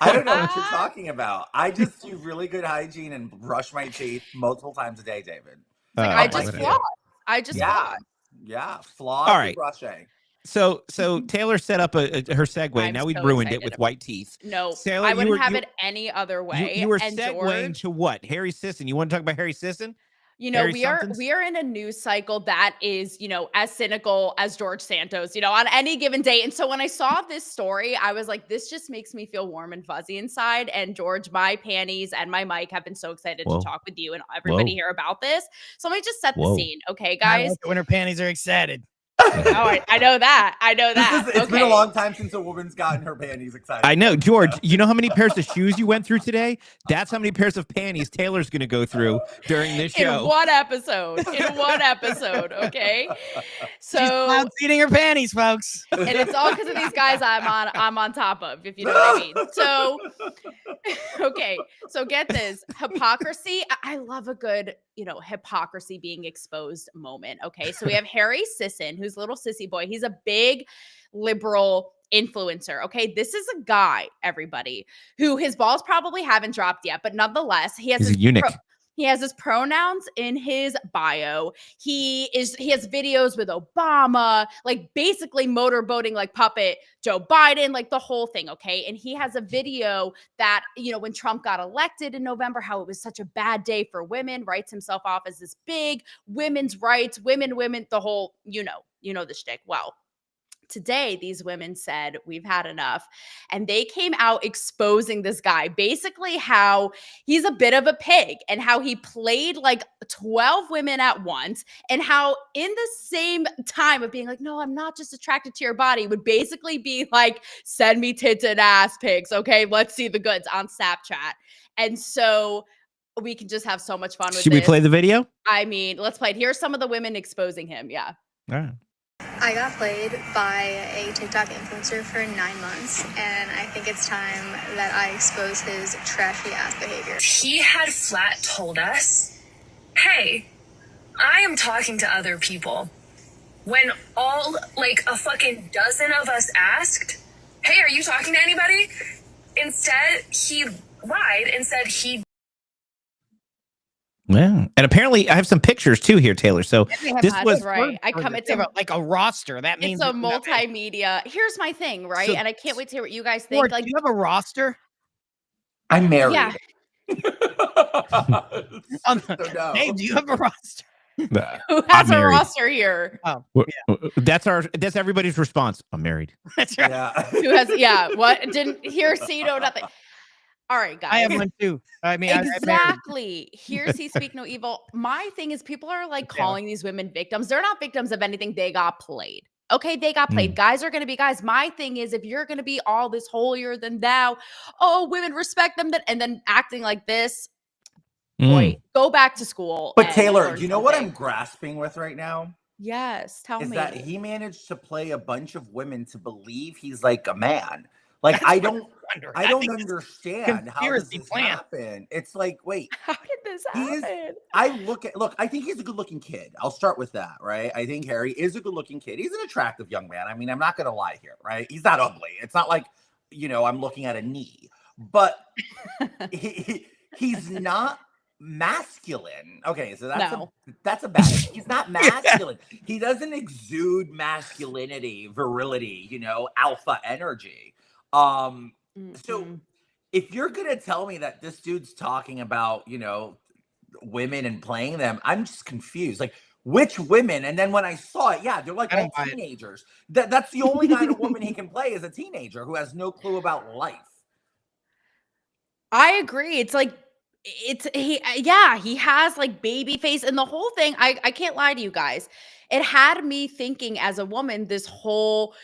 I don't know what you're talking about. I just do really good hygiene and brush my teeth multiple times a day, David. I just whatever. floss. I just Yeah. floss. Yeah, floss All and right. brushing. So Taylor set up her segue. I'm now we so ruined it excited with white teeth. No, Taylor, I you wouldn't were- have you- it any other way. You were and segueing George, to what? Harry Sisson. You want to talk about Harry Sisson? you know, Harry we are somethings? in a news cycle that is, you know, as cynical as George Santos, you know, on any given day. And so when I saw this story, I was like, this just makes me feel warm and fuzzy inside. And George, my panties and my mic have been so excited Whoa. to talk with you and everybody Whoa. here about this. So let me just set the Whoa. scene, okay, I guys? like it when her panties are excited. Oh, I know that. I know that. It's been a Okay. long time since a woman's gotten her panties excited. I know, George. You know how many pairs of shoes you went through today? That's how many pairs of panties Taylor's going to go through during this show. In one episode. In one episode. Okay. She's So cloud seeding her panties, folks. and it's all because of these guys I'm on top of, if you know what I mean. So okay, so get this. Hypocrisy. I love a good, you know, hypocrisy being exposed moment. Okay. So we have Harry Sisson, who's a little sissy boy. He's a big liberal influencer. Okay. This is a guy, everybody, who his balls probably haven't dropped yet, but nonetheless, he has He's a his eunuch. he has his pronouns in his bio. He has videos with Obama, like basically motorboating like puppet Joe Biden, like the whole thing, okay? And he has a video that, you know, when Trump got elected in November, how it was such a bad day for women, writes himself off as this big women's rights, women, the whole, you know the shtick. Well, today, these women said, we've had enough. And they came out exposing this guy, basically how he's a bit of a pig and how he played like 12 women at once. And how in the same time of being like, no, I'm not just attracted to your body, would basically be like, send me tits and ass pics. Okay, let's see the goods on Snapchat. And so we can just have so much fun with Should this. we play the video? I mean, let's play it. Here's some of the women exposing him. Yeah. All right. I got played by a TikTok influencer for 9 months, and I think it's time that I expose his trashy ass behavior. He had flat told us, hey, I am talking to other people. When all, like, a fucking dozen of us asked, hey, are you talking to anybody? Instead, he lied and said he. Yeah. And apparently I have some pictures too here, Taylor. So this That's was right. I come. It's a like a roster. That means It's a multimedia. Here's my thing, right? So- and I can't wait to hear what you guys think. George, Like, do you have a roster? I'm married. yeah, No. Hey, do you have a roster? who has a married. roster here? Oh, that's everybody's response. I'm married. that's right. Yeah. Who has? Yeah, what? Didn't hear, see, no, nothing. All right, guys. I have one too. I mean, I married. Exactly. Here's he speak no evil. My thing is, people are like calling these women victims. They're not victims of anything. They got played. Okay, they got played. Guys are going to be guys. My thing is, if you're going to be all this holier than thou, oh, women respect them, and then acting like this, boy, go back to school. But and Taylor, learn do you know what I'm something. grasping with right now? Yes, tell Is me. that he managed to play a bunch of women to believe he's like a man. Like, I don't understand how this conspiracy has plan. happened. It's like, wait, How did this he is- happen? look, I think he's a good looking kid. I'll start with that, right? I think Harry is a good looking kid. He's an attractive young man. I mean, I'm not going to lie here, right? He's not ugly. It's not like, you know, I'm looking at a knee, but he's not masculine. Okay, so that's a bad thing. He's not masculine. He doesn't exude masculinity, virility, you know, alpha energy. So if you're gonna tell me that this dude's talking about, women and playing them, I'm just confused. Like, which women? And then when I saw it, yeah, they're like all teenagers. That's the only kind of woman he can play is a teenager who has no clue about life. I agree. It's like he has like baby face and the whole thing. I can't lie to you guys. It had me thinking as a woman, this whole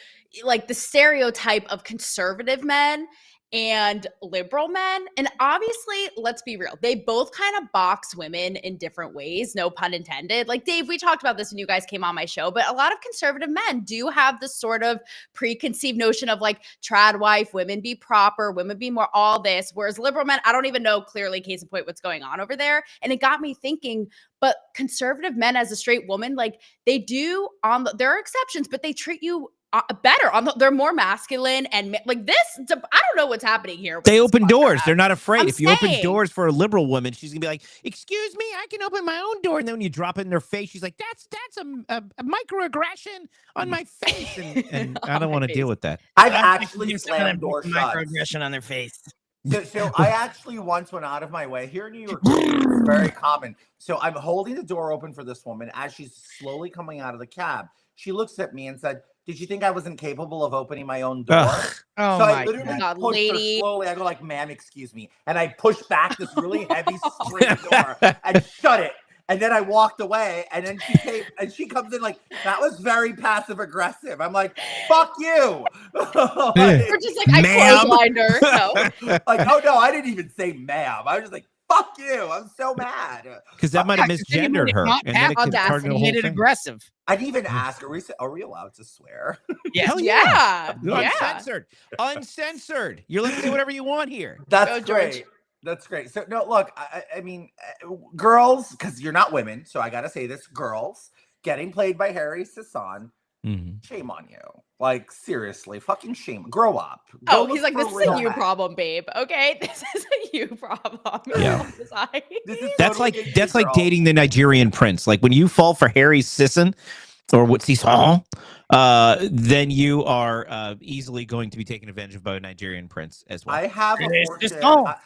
like the stereotype of conservative men and liberal men. And obviously, let's be real, they both kind of box women in different ways, no pun intended. Like Dave, we talked about this when you guys came on my show, but a lot of conservative men do have this sort of preconceived notion of like trad wife, women be proper, women be more all this, whereas liberal men, I don't even know clearly, case in point, what's going on over there. And it got me thinking, but conservative men as a straight woman, like they do there are exceptions, but they treat you better they're more masculine and like this. I don't know what's happening here. They open doors. They're not afraid. I'm if you open saying. doors for a liberal woman, she's gonna be like, "Excuse me, I can open my own door." And then when you drop it in their face, she's like, "That's a microaggression on my face," and I don't want to deal with that. I've actually slammed door shut. Microaggression on their face. So I actually once went out of my way. Here in New York City, it's very common. So I'm holding the door open for this woman as she's slowly coming out of the cab. She looks at me and said, "Did you think I wasn't capable of opening my own door?" Oh, so I my literally God, pushed lady. her slowly. I go like, "Ma'am, excuse me," and I pushed back this really heavy straight door and shut it. And then I walked away, and then she came and she comes in like, "That was very passive aggressive." I'm like, "Fuck you!" We're just like, I clotheslined her. No. Like, oh no, I didn't even say ma'am. I was just like, "Fuck you!" I'm so mad Because that might have misgendered her, and then it could turn into a whole made it thing. aggressive. I didn't even ask. Are we allowed to swear? Yes. Hell Yeah. Uncensored. Uncensored. You're allowed to say whatever you want here. That's Go, great. George. That's great. So no, look, I mean, girls, because you're not women, so I gotta say this: girls getting played by Harry Sisson. Shame on you. Like, seriously, fucking shame. Grow up. Oh, he's like, this is a you problem, babe. Okay, this is a you problem. Yeah. That's like dating the Nigerian prince. Like when you fall for Harry Sisson or what Sisson, then you are easily going to be taken advantage of by a Nigerian prince as well. I have a fortune.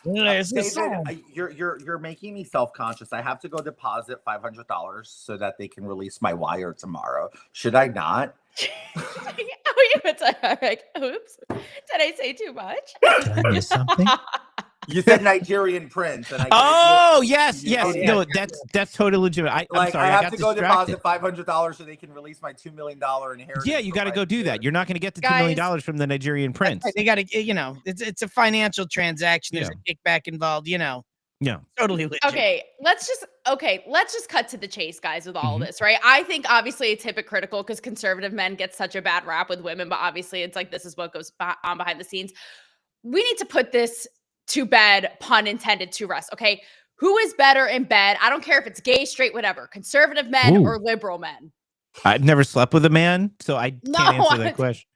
David, you're making me self-conscious. I have to go deposit $500 so that they can release my wire tomorrow. Should I not? Like, oops, did I say too much? Did I miss something? You said Nigerian prince, and yes. No, that's totally legitimate. I'm sorry. I have to got go deposit $500 so they can release my $2 million inheritance. Yeah, you got to go do that. You're not going to get the $2 million from the Nigerian prince. They got to, it's a financial transaction. There's a kickback involved. Yeah, totally legit. Okay, let's just cut to the chase, guys, with all of this, right? I think obviously it's hypocritical because conservative men get such a bad rap with women, but obviously it's like this is what goes on behind the scenes. We need to put this to bed, pun intended, to rest. Okay, who is better in bed? I don't care if it's gay, straight, whatever. Conservative men or liberal men. I've never slept with a man, so I can't answer that question.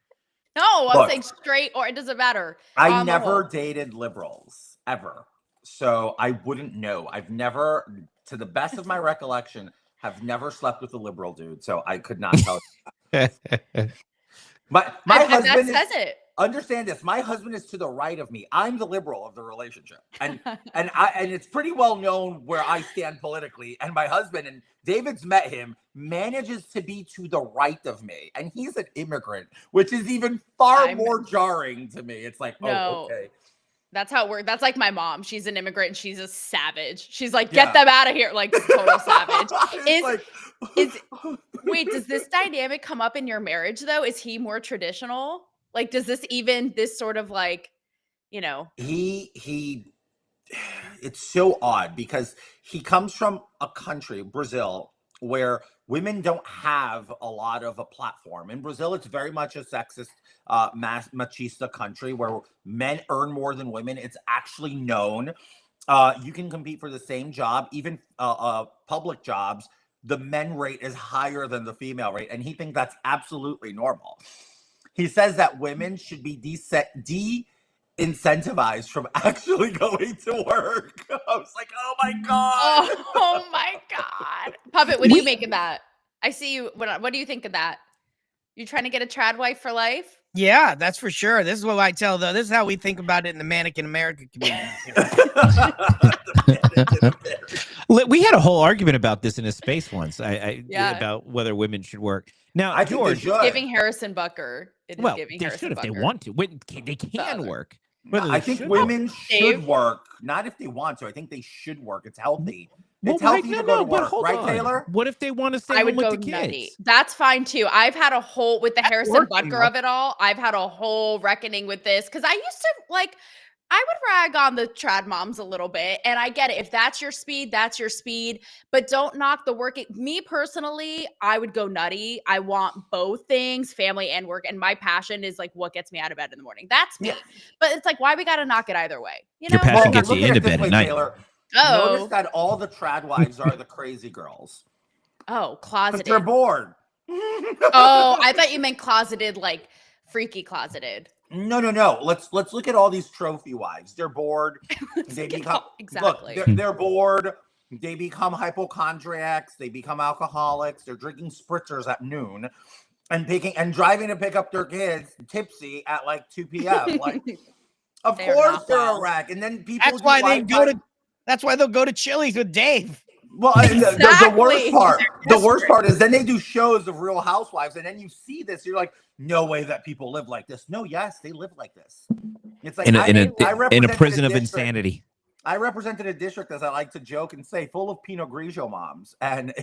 No, I'm saying straight, or it doesn't matter. I never dated liberals ever. So I wouldn't know. I've never, to the best of my recollection, have never slept with a liberal dude. So I could not tell you. My husband says it. Understand this. My husband is to the right of me. I'm the liberal of the relationship. And it's pretty well known where I stand politically. And my husband, and David's met him, manages to be to the right of me. And he's an immigrant, which is even far more jarring to me. It's like, oh, okay. That's how it works. That's like my mom. She's an immigrant and she's a savage. She's like, get them out of here. Like total savage. Wait, does this dynamic come up in your marriage though? Is he more traditional? Like, does this sort of like, he it's so odd because he comes from a country, Brazil, where women don't have a lot of a platform. In Brazil, it's very much a sexist, machista country where men earn more than women. It's actually known. You can compete for the same job, even public jobs. The men rate is higher than the female rate, and he thinks that's absolutely normal. He says that women should be de-incentivized from actually going to work. I was like, oh my God. Oh my God. Puppet, what do you make of that? I see you. What do you think of that? You trying to get a trad wife for life? Yeah, that's for sure. This is what I tell though. This is how we think about it in the Mannequin America community. We had a whole argument about this in a space once. About whether women should work. Now, I think George, it's giving Harrison Bucker. It is well, giving they Harrison should if Bucker. they want to. They can work. I think women should work, not if they want to. I think they should work. It's healthy. It's healthy to go to work, right, Taylor? What if they want to stay home with the kids? Nutty. That's fine too. I've had a whole with the Harrison Bucker of it all. I've had a whole reckoning with this because I used to I would rag on the trad moms a little bit, and I get it. If that's your speed, that's your speed. But don't knock the working. Me personally, I would go nutty. I want both things, family and work, and my passion is like what gets me out of bed in the morning. That's me. Yeah. But it's like, why we got to knock it either way? You know, your passion gets you into bed at night. Taylor. Notice that all the trad wives are the crazy girls. Oh, closeted. They're bored. Oh, I thought you meant closeted, like freaky closeted. No. Let's look at all these trophy wives. They're bored. They become exactly. Look, they're bored. They become hypochondriacs. They become alcoholics. They're drinking spritzers at noon, and driving to pick up their kids tipsy at like 2 p.m. Like, of course they're a wreck. And then people. That's why they go to. That's why they'll go to Chili's with Dave. Well, the worst part is then they do shows of Real Housewives, and then you see this, you're like, no way that people live like this. No, yes, they live like this. It's like in a prison of insanity. I represented a district, as I like to joke and say, full of Pinot Grigio moms, and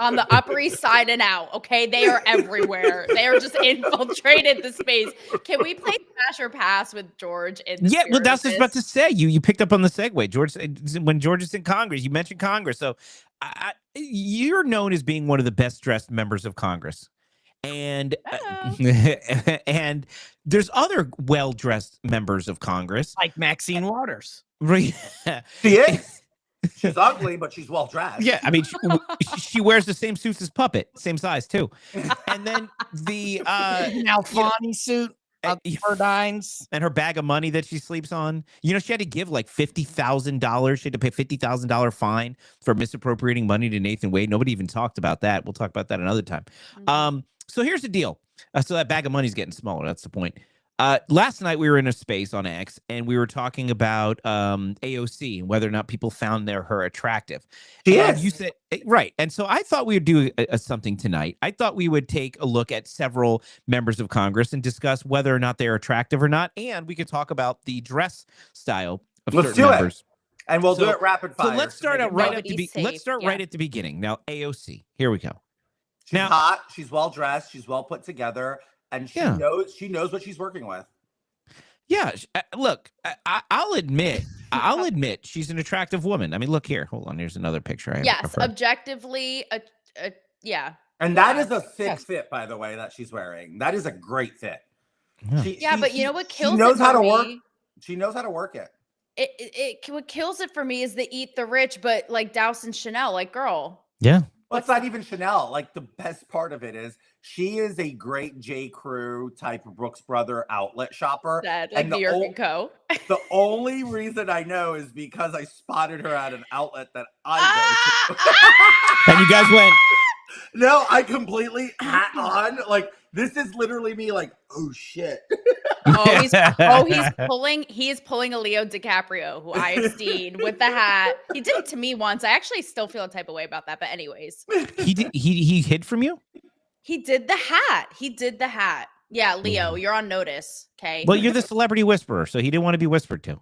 on the Upper East Side and out. Okay, they are everywhere. They are just infiltrated the space. Can we play Smash or Pass with George? Yeah, well, that's what I was about to say. You picked up on the segue, George. When George is in Congress, you mentioned Congress, so you're known as being one of the best dressed members of Congress. And and there's other well-dressed members of Congress, like Maxine Waters. Right? She is. She's ugly, but she's well-dressed. Yeah, I mean, she wears the same suits as Puppet, same size too. And then the Alfani suit, Ferdines, and her bag of money that she sleeps on. You know, she had to give like $50,000. She had to pay $50,000 fine for misappropriating money to Nathan Wade. Nobody even talked about that. We'll talk about that another time. Mm-hmm. So here's the deal. So that bag of money is getting smaller. That's the point. Last night we were in a space on X and we were talking about AOC and whether or not people found her attractive. Yes. You said right. And so I thought we would do something tonight. I thought we would take a look at several members of Congress and discuss whether or not they're attractive or not. And we could talk about the dress style of certain members. And we'll do it rapid fire. So let's start out right at the beginning. Now, AOC. Here we go. She's hot. She's well dressed. She's well put together, and she knows what she's working with. Yeah, look, I'll admit she's an attractive woman. I mean, look here. Hold on. Here's another picture. Yes, objectively, yeah. And that is a thick fit, by the way, that she's wearing. That is a great fit. Yeah, but you know what kills? She knows how to work. She knows how to work it. What kills it for me is the eat the rich, but like douse in Chanel, like girl. Yeah. Well, it's not even Chanel. Like, the best part of it is she is a great J. Crew type Brooks Brother outlet shopper. Like New York & Co. The only reason I know is because I spotted her at an outlet that I go to. And you guys went. No, I completely hat on. Like, this is literally me like, oh shit. He's pulling a Leo DiCaprio, who I've seen with the hat. He did it to me once. I actually still feel a type of way about that, but anyways. He hid from you? He did the hat. Yeah, Leo, you're on notice. Okay. Well, you're the celebrity whisperer, so he didn't want to be whispered to.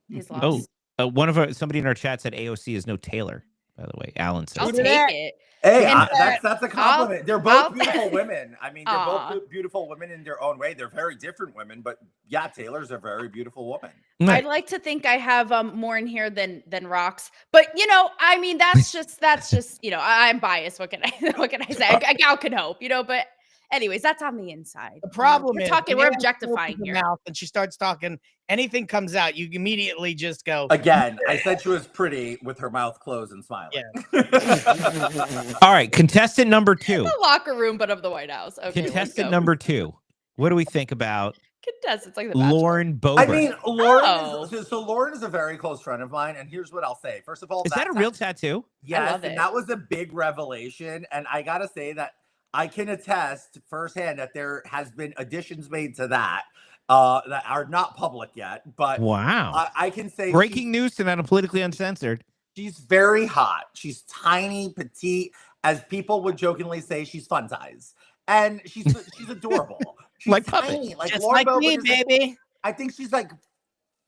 He's lost. Somebody in our chat said AOC is no Taylor, by the way. Alan said. I'll take it. Hey, that's a compliment. They're both beautiful women. I mean, they're both beautiful women in their own way. They're very different women, but yeah, Taylor's a very beautiful woman. I'd like to think I have more in here than rocks, but you know, I mean, that's just you know, I'm biased. What can I say? A gal can hope, you know, but anyways, that's on the inside. The problem is we're objectifying here. Mouth and she starts talking. Anything comes out, you immediately just go. Again, I said she was pretty with her mouth closed and smiling. Yeah. All right, contestant number 2. The locker room, but of the White House. Okay, contestant number 2. What do we think about contestants like the Lauren Boebert? I mean, Lauren is a very close friend of mine, and here's what I'll say. First of all, is that a real tattoo? Yes, and that was a big revelation, and I gotta say that I can attest firsthand that there has been additions made to that that are not public yet. But wow, I can say breaking news tonight on Politically Uncensored. She's very hot. She's tiny, petite, as people would jokingly say. She's fun size, and she's adorable. She's like tiny, puppet. like Just Lauren like Boebert me, is baby. I think she's like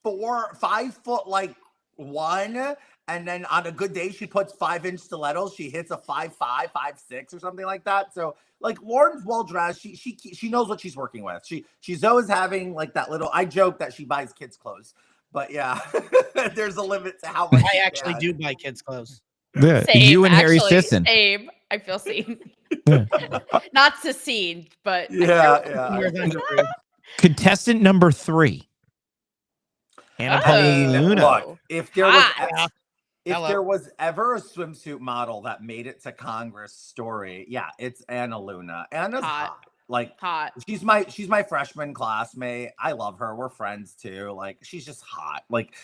5 foot, like 1. And then on a good day, she puts 5-inch stilettos. She hits a 5'5", 5'6", or something like that. So, like, Lauren's well dressed. She knows what she's working with. She's always having like that little. I joke that she buys kids clothes, but yeah, there's a limit to how much. I actually do buy kids clothes. Yeah, Same, you and Harry actually, Sisson. Same. I feel seen. Yeah. Not seen, but Yeah. Contestant number 3. Anna Luna. Look, if there was Hot. there was ever a swimsuit model that made it to Congress story, yeah, it's Anna Luna. Anna's hot. Like, hot. She's my freshman classmate. I love her. We're friends too. Like, she's just hot. Like,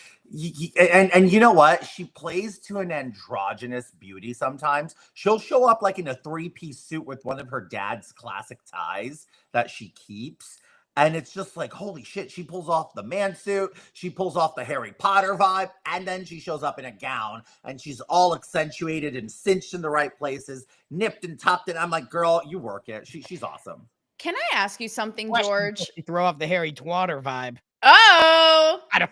and you know what? She plays to an androgynous beauty sometimes. She'll show up like in a 3-piece suit with one of her dad's classic ties that she keeps. And it's just like, holy shit, she pulls off the man suit, she pulls off the Harry Potter vibe, and then she shows up in a gown, and she's all accentuated and cinched in the right places, nipped and tucked, and I'm like, girl, you work it. She's awesome. Can I ask you something, George? Throw off the Harry Potter vibe. Oh! I don't...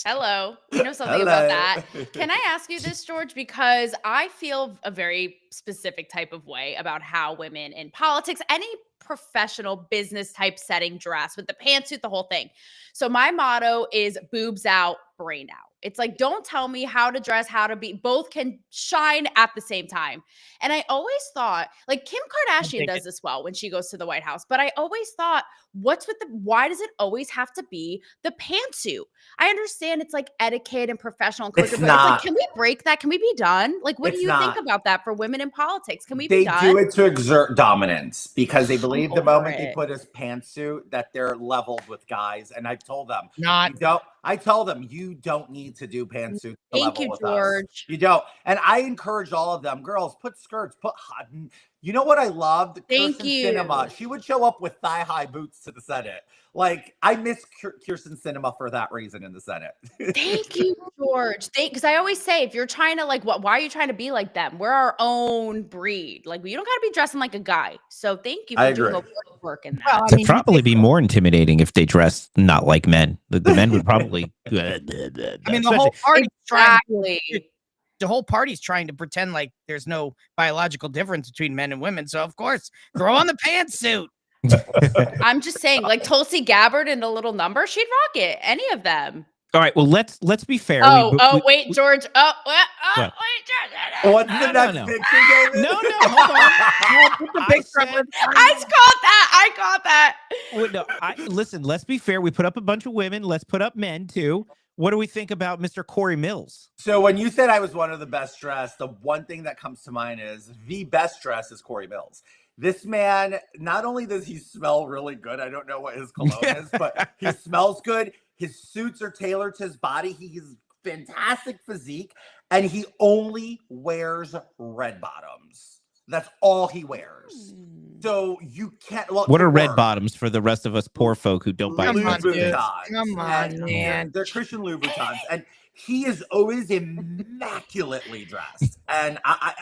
Hello. You know something about that. Can I ask you this, George? Because I feel a very specific type of way about how women in politics, any professional business type setting dress with the pantsuit, the whole thing. So my motto is boobs out, brain out. It's like, don't tell me how to dress, how to be. Both can shine at the same time. And I always thought, like, Kim Kardashian does this well when she goes to the White House. But I always thought, why does it always have to be the pantsuit? I understand it's like etiquette and professional and culture, but it's like, can we break that? Can we be done? Like, what do you think about that for women in politics? Can we be done? They do it to exert dominance because they believe the moment they put his pantsuit that they're leveled with guys. And I've told them, I tell them, you don't need to do pantsuits. Thank you, George. You don't. And I encourage all of them, girls, put skirts, put hot. You know what I loved? Thank you. Sinema. She would show up with thigh-high boots to the Senate. Like, I miss Kirsten Sinema for that reason in the Senate. Thank you, George. Because I always say, if you're trying to, like, why are you trying to be like them? We're our own breed. Like, you don't got to be dressing like a guy. So thank you for doing the work in that. Well, it'd probably be more intimidating if they dress not like men. The men would probably. The whole party's the whole party's trying to pretend like there's no biological difference between men and women. So of course, throw on the pantsuit. I'm just saying, like Tulsi Gabbard and a little number, she'd rock it. Any of them. All right. Well, let's be fair. Wait, George. Wait, George. What's the next picture, David? No, hold on. Put the picture up. I caught that. Well, no, listen, let's be fair. We put up a bunch of women. Let's put up men too. What do we think about Mr. Corey Mills? So when you said I was one of the best dressed, the one thing that comes to mind is the best dressed is Corey Mills. This man, not only does he smell really good, I don't know what his cologne is, but he smells good. His suits are tailored to his body. He has fantastic physique, and he only wears red bottoms. That's all he wears. So you can't. Well, what are red bottoms for the rest of us poor folk who don't buy? Come on, man. They're Christian Louboutins, and he is always immaculately dressed. And I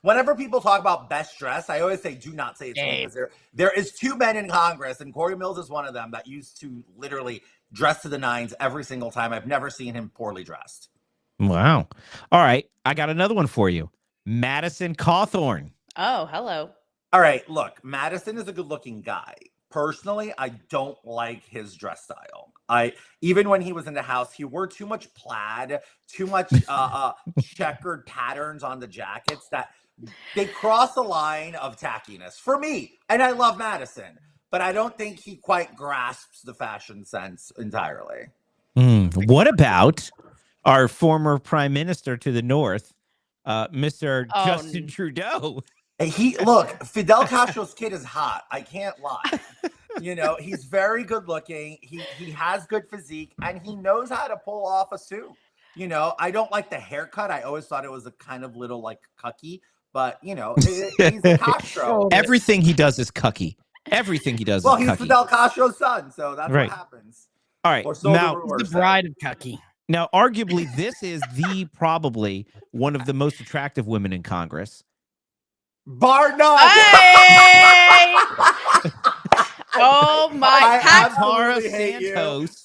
whenever people talk about best dress, I always say, do not say it's me, because there is 2 men in Congress, and Corey Mills is one of them that used to literally dress to the nines every single time. I've never seen him poorly dressed. Wow. All right. I got another one for you. Madison Cawthorn. Oh, hello. All right. Look, Madison is a good looking guy. Personally, I don't like his dress style. Even when he was in the House, he wore too much plaid, too much checkered patterns on the jackets that they cross the line of tackiness for me. And I love Madison, but I don't think he quite grasps the fashion sense entirely. What about our former prime minister to the north, Mr. Justin Trudeau? Look, Fidel Castro's kid is hot. I can't lie. You know, he's very good looking. He has good physique, and he knows how to pull off a suit. You know, I don't like the haircut. I always thought it was a kind of little like cucky, but you know, he's a Castro. Everything he does is cucky. Everything he does Well, is he's cucky. Fidel Castro's son, so that's Right. what happens. All right, Or so now the rumors The say. bride of cucky. Now, arguably, this is probably one of the most attractive women in Congress. Bar none. Hey! Oh my! I Pat, absolutely hate Santos.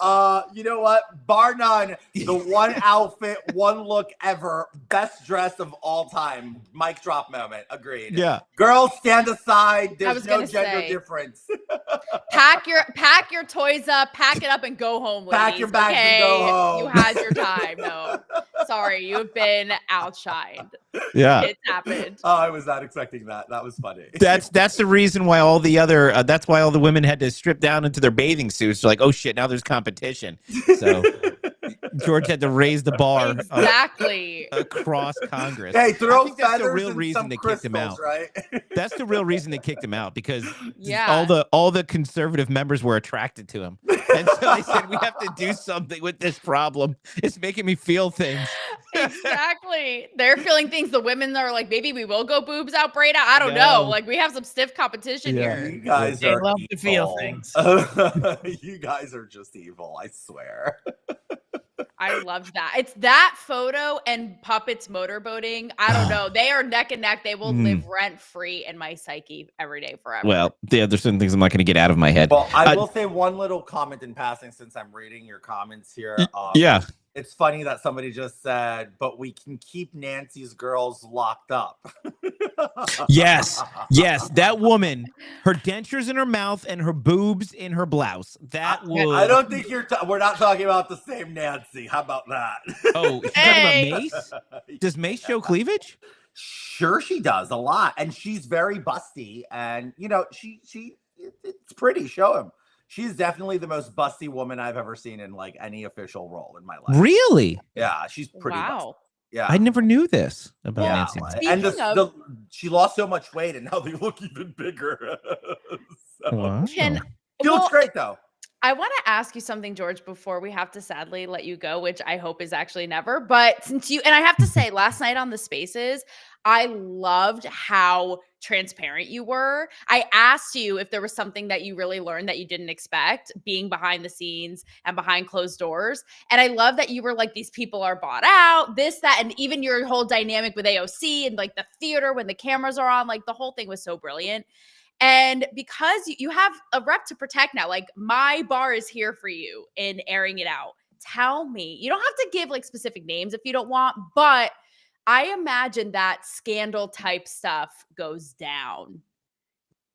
you know what? Bar none. The one outfit, one look ever, best dress of all time. Mic drop moment. Agreed. Yeah. Girls, stand aside. I There's was no gonna gender say. difference. pack your toys up, pack it up, and go home, ladies. Pack your bags okay? and go home. You had your time. No, sorry, you have been outshined. Yeah. It's happened. Oh, I was not expecting that. That was funny. That's the reason why all the other that's why all the women had to strip down into their bathing suits. They're like, oh shit, now there's competition. So George had to raise the bar Exactly. across Congress. Hey, throw I think that's the feathers real and reason some they kicked him out. crystals, right? That's the real reason they kicked him out, because Yeah. all the conservative members were attracted to him, and so they said we have to do something with this problem. It's making me feel things. Exactly. They're feeling things. The women are like, maybe we will go boobs out, braid out. I don't know. No. Like, we have some stiff competition here. You guys They are love evil. to feel things. You guys are just evil, I swear. I love that. It's that photo and Puppets motorboating. I don't know. They are neck and neck. They will live rent free in my psyche every day forever. Well, yeah, there's certain things I'm not going to get out of my head. Well, I will say one little comment in passing since I'm reading your comments here. Yeah. It's funny that somebody just said, but we can keep Nancy's girls locked up. Yes, that woman, her dentures in her mouth and her boobs in her blouse. That would. I don't think we're not talking about the same Nancy. How about that? Oh, she's talking about Mace? Does Mace show cleavage? Sure, she does a lot, and she's very busty, and you know, it's pretty. Show him. She's definitely the most busty woman I've ever seen in like any official role in my life. Really? Yeah, she's pretty busty. Wow. Yeah, I never knew this about yeah. Nancy. And she lost so much weight, and now they look even bigger. So, Wow. she looks great though. I want to ask you something, George, before we have to sadly let you go, which I hope is actually never. But since and I have to say, last night on the Spaces, I loved how transparent you were. I asked you if there was something that you really learned that you didn't expect, being behind the scenes and behind closed doors. And I love that you were like, these people are bought out, this, that, and even your whole dynamic with AOC and like the theater when the cameras are on, like the whole thing was so brilliant. And because you have a rep to protect now, like my bar is here for you in airing it out. Tell me, you don't have to give like specific names if you don't want, but I imagine that scandal type stuff goes down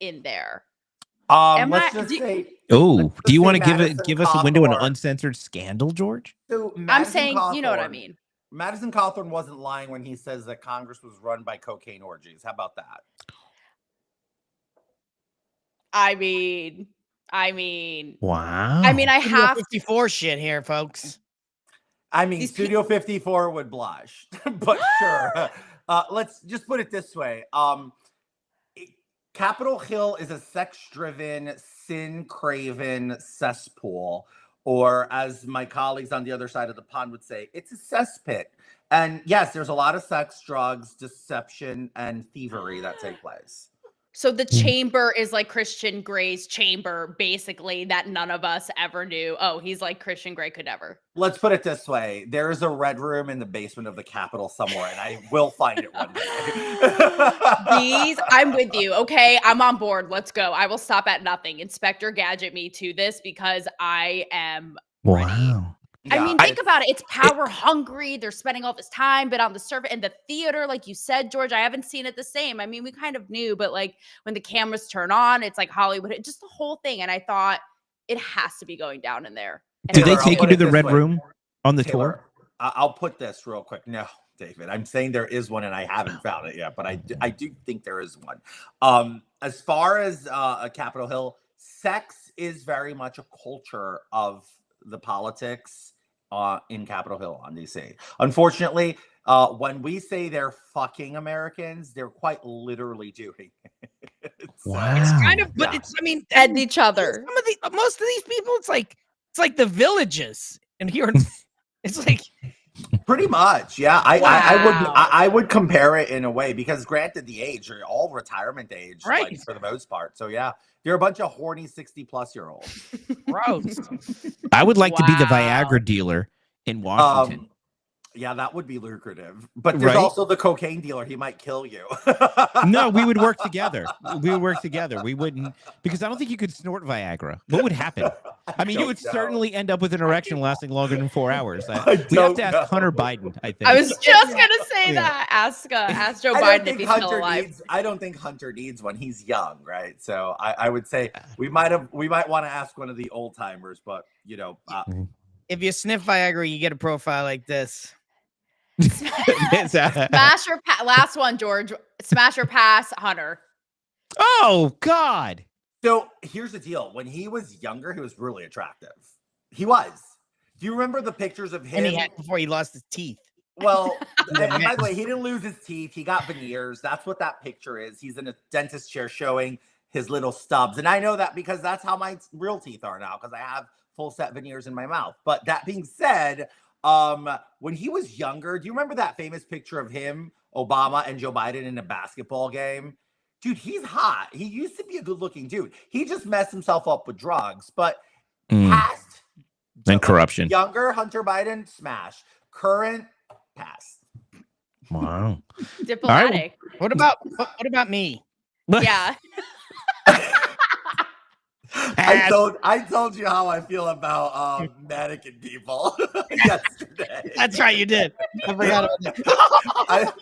in there. Let's just say. Oh, do you want to Madison give us a window on an Cawthorn. uncensored scandal, George? So I'm saying, you know what I mean. Madison Cawthorn wasn't lying when he says that Congress was run by cocaine orgies. How about that? I mean, Wow. I mean, I have 54 shit here, folks. I mean, Studio 54 would blush, but sure. Let's just put it this way. Capitol Hill is a sex-driven, sin-craven cesspool, or as my colleagues on the other side of the pond would say, it's a cesspit. And yes, there's a lot of sex, drugs, deception, and thievery that take place. So the chamber is like Christian Grey's chamber, basically, that none of us ever knew. Oh, he's like Christian Grey could ever. Let's put it this way. There is a red room in the basement of the Capitol somewhere, and I will find it one day. I'm with you. Okay, I'm on board. Let's go. I will stop at nothing. Inspector Gadget me to this because I am ready. Wow. I mean, think about it. It's power hungry. They're spending all this time, but on the surface and the theater, like you said, George, I haven't seen it the same. I mean, we kind of knew, but like when the cameras turn on, it's like Hollywood, just the whole thing. And I thought it has to be going down in there. Did they take you to the Red Room on the tour? I'll put this real quick. No, David, I'm saying there is one and I haven't found it yet, but I do think there is one. As far as Capitol Hill, sex is very much a culture of the politics in Capitol Hill on DC. Unfortunately, when we say they're fucking Americans, they're quite literally doing it. Wow. It's kind of, but it's, I mean, and each other. Most of these people, it's like the Villages, and here it's like Pretty much, yeah. I would compare it in a way because, granted, the age, you're all retirement age, Right. like, for the most part. So yeah, you're a bunch of horny 60-plus-year-olds. Gross. I would like to be the Viagra dealer in Washington. Yeah, that would be lucrative. But there's also the cocaine dealer. He might kill you. No, we would work together. We would work together. We wouldn't, because I don't think you could snort Viagra. What would happen? I mean, you would certainly end up with an erection lasting longer than 4 hours. We have to ask Hunter Biden, I think. I was just going to say that. Ask Joe Biden if he's still alive. I don't think Hunter needs one. He's young, right? So I would say we might want to ask one of the old timers, but if you sniff Viagra, you get a profile like this. Smash or pass. Last one, George. Smash or pass, Hunter. Oh, God. So here's the deal. When he was younger, he was really attractive. He was. Do you remember the pictures of him? And he had before he lost his teeth. Well, and by the way, he didn't lose his teeth. He got veneers. That's what that picture is. He's in a dentist chair showing his little stubs. And I know that because that's how my real teeth are now, because I have full set veneers in my mouth. But that being said, when he was younger, do you remember that famous picture of him, Obama, and Joe Biden in a basketball game? Dude, he's hot. He used to be a good-looking dude. He just messed himself up with drugs. But past and corruption. Younger Hunter Biden, smash. Current, pass. Wow. Diplomatic. Right. What about me? Yeah. I told you how I feel about mannequin people yesterday. That's right, you did. I forgot about that.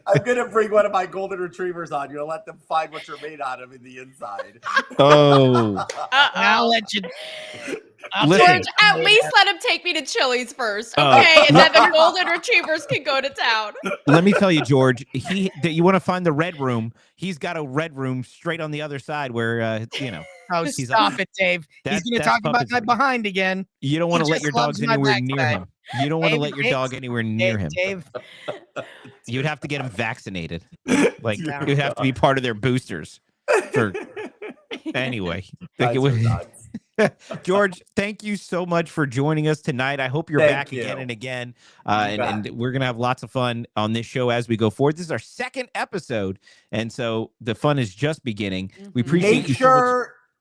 I'm gonna bring one of my golden retrievers on you and let them find what you're made out of in the inside. Oh. I'll let you. George, at least let him take me to Chili's first, okay? And then the golden retrievers can go to town. Let me tell you, George, you want to find the red room. He's got a red room straight on the other side where, Oh, stop it, Dave. He's going to talk about that behind again. You don't want to let your dogs anywhere near him. You don't want to let your dog anywhere near him. Dave. You'd have to get him vaccinated. Like, you'd have to be part of their boosters. Anyway. George, thank you so much for joining us tonight. I hope you're back again and again. And we're going to have lots of fun on this show as we go forward. This is our second episode. And so the fun is just beginning. We appreciate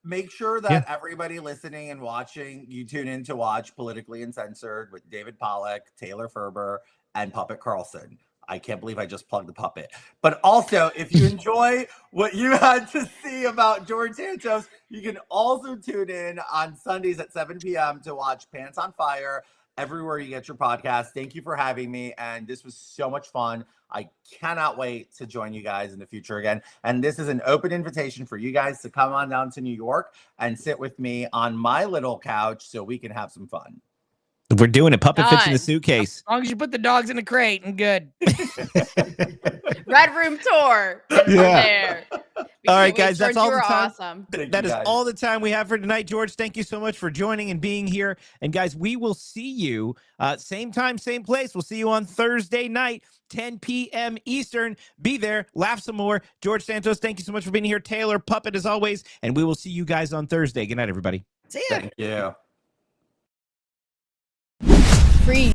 Make sure that everybody listening and watching, you tune in to watch Politically Uncensored with David Pollack, Taylor Ferber, and Puppet Carlson. I can't believe I just plugged the puppet. But also, if you enjoy what you had to see about George Santos, you can also tune in on Sundays at 7 p.m. to watch Pants on Fire everywhere you get your podcast. Thank you for having me. And this was so much fun. I cannot wait to join you guys in the future again. And this is an open invitation for you guys to come on down to New York and sit with me on my little couch so we can have some fun. We're doing it. Puppet fits in the suitcase. As long as you put the dogs in a crate and good. Red room tour. There. All right, guys. That's all the time. Awesome. That is all the time we have for tonight. George, thank you so much for joining and being here. And guys, we will see you same time, same place. We'll see you on Thursday night, 10 p.m. Eastern. Be there. Laugh some more. George Santos, thank you so much for being here. Taylor, Puppet, as always. And we will see you guys on Thursday. Good night, everybody. See ya. Thank you. Free.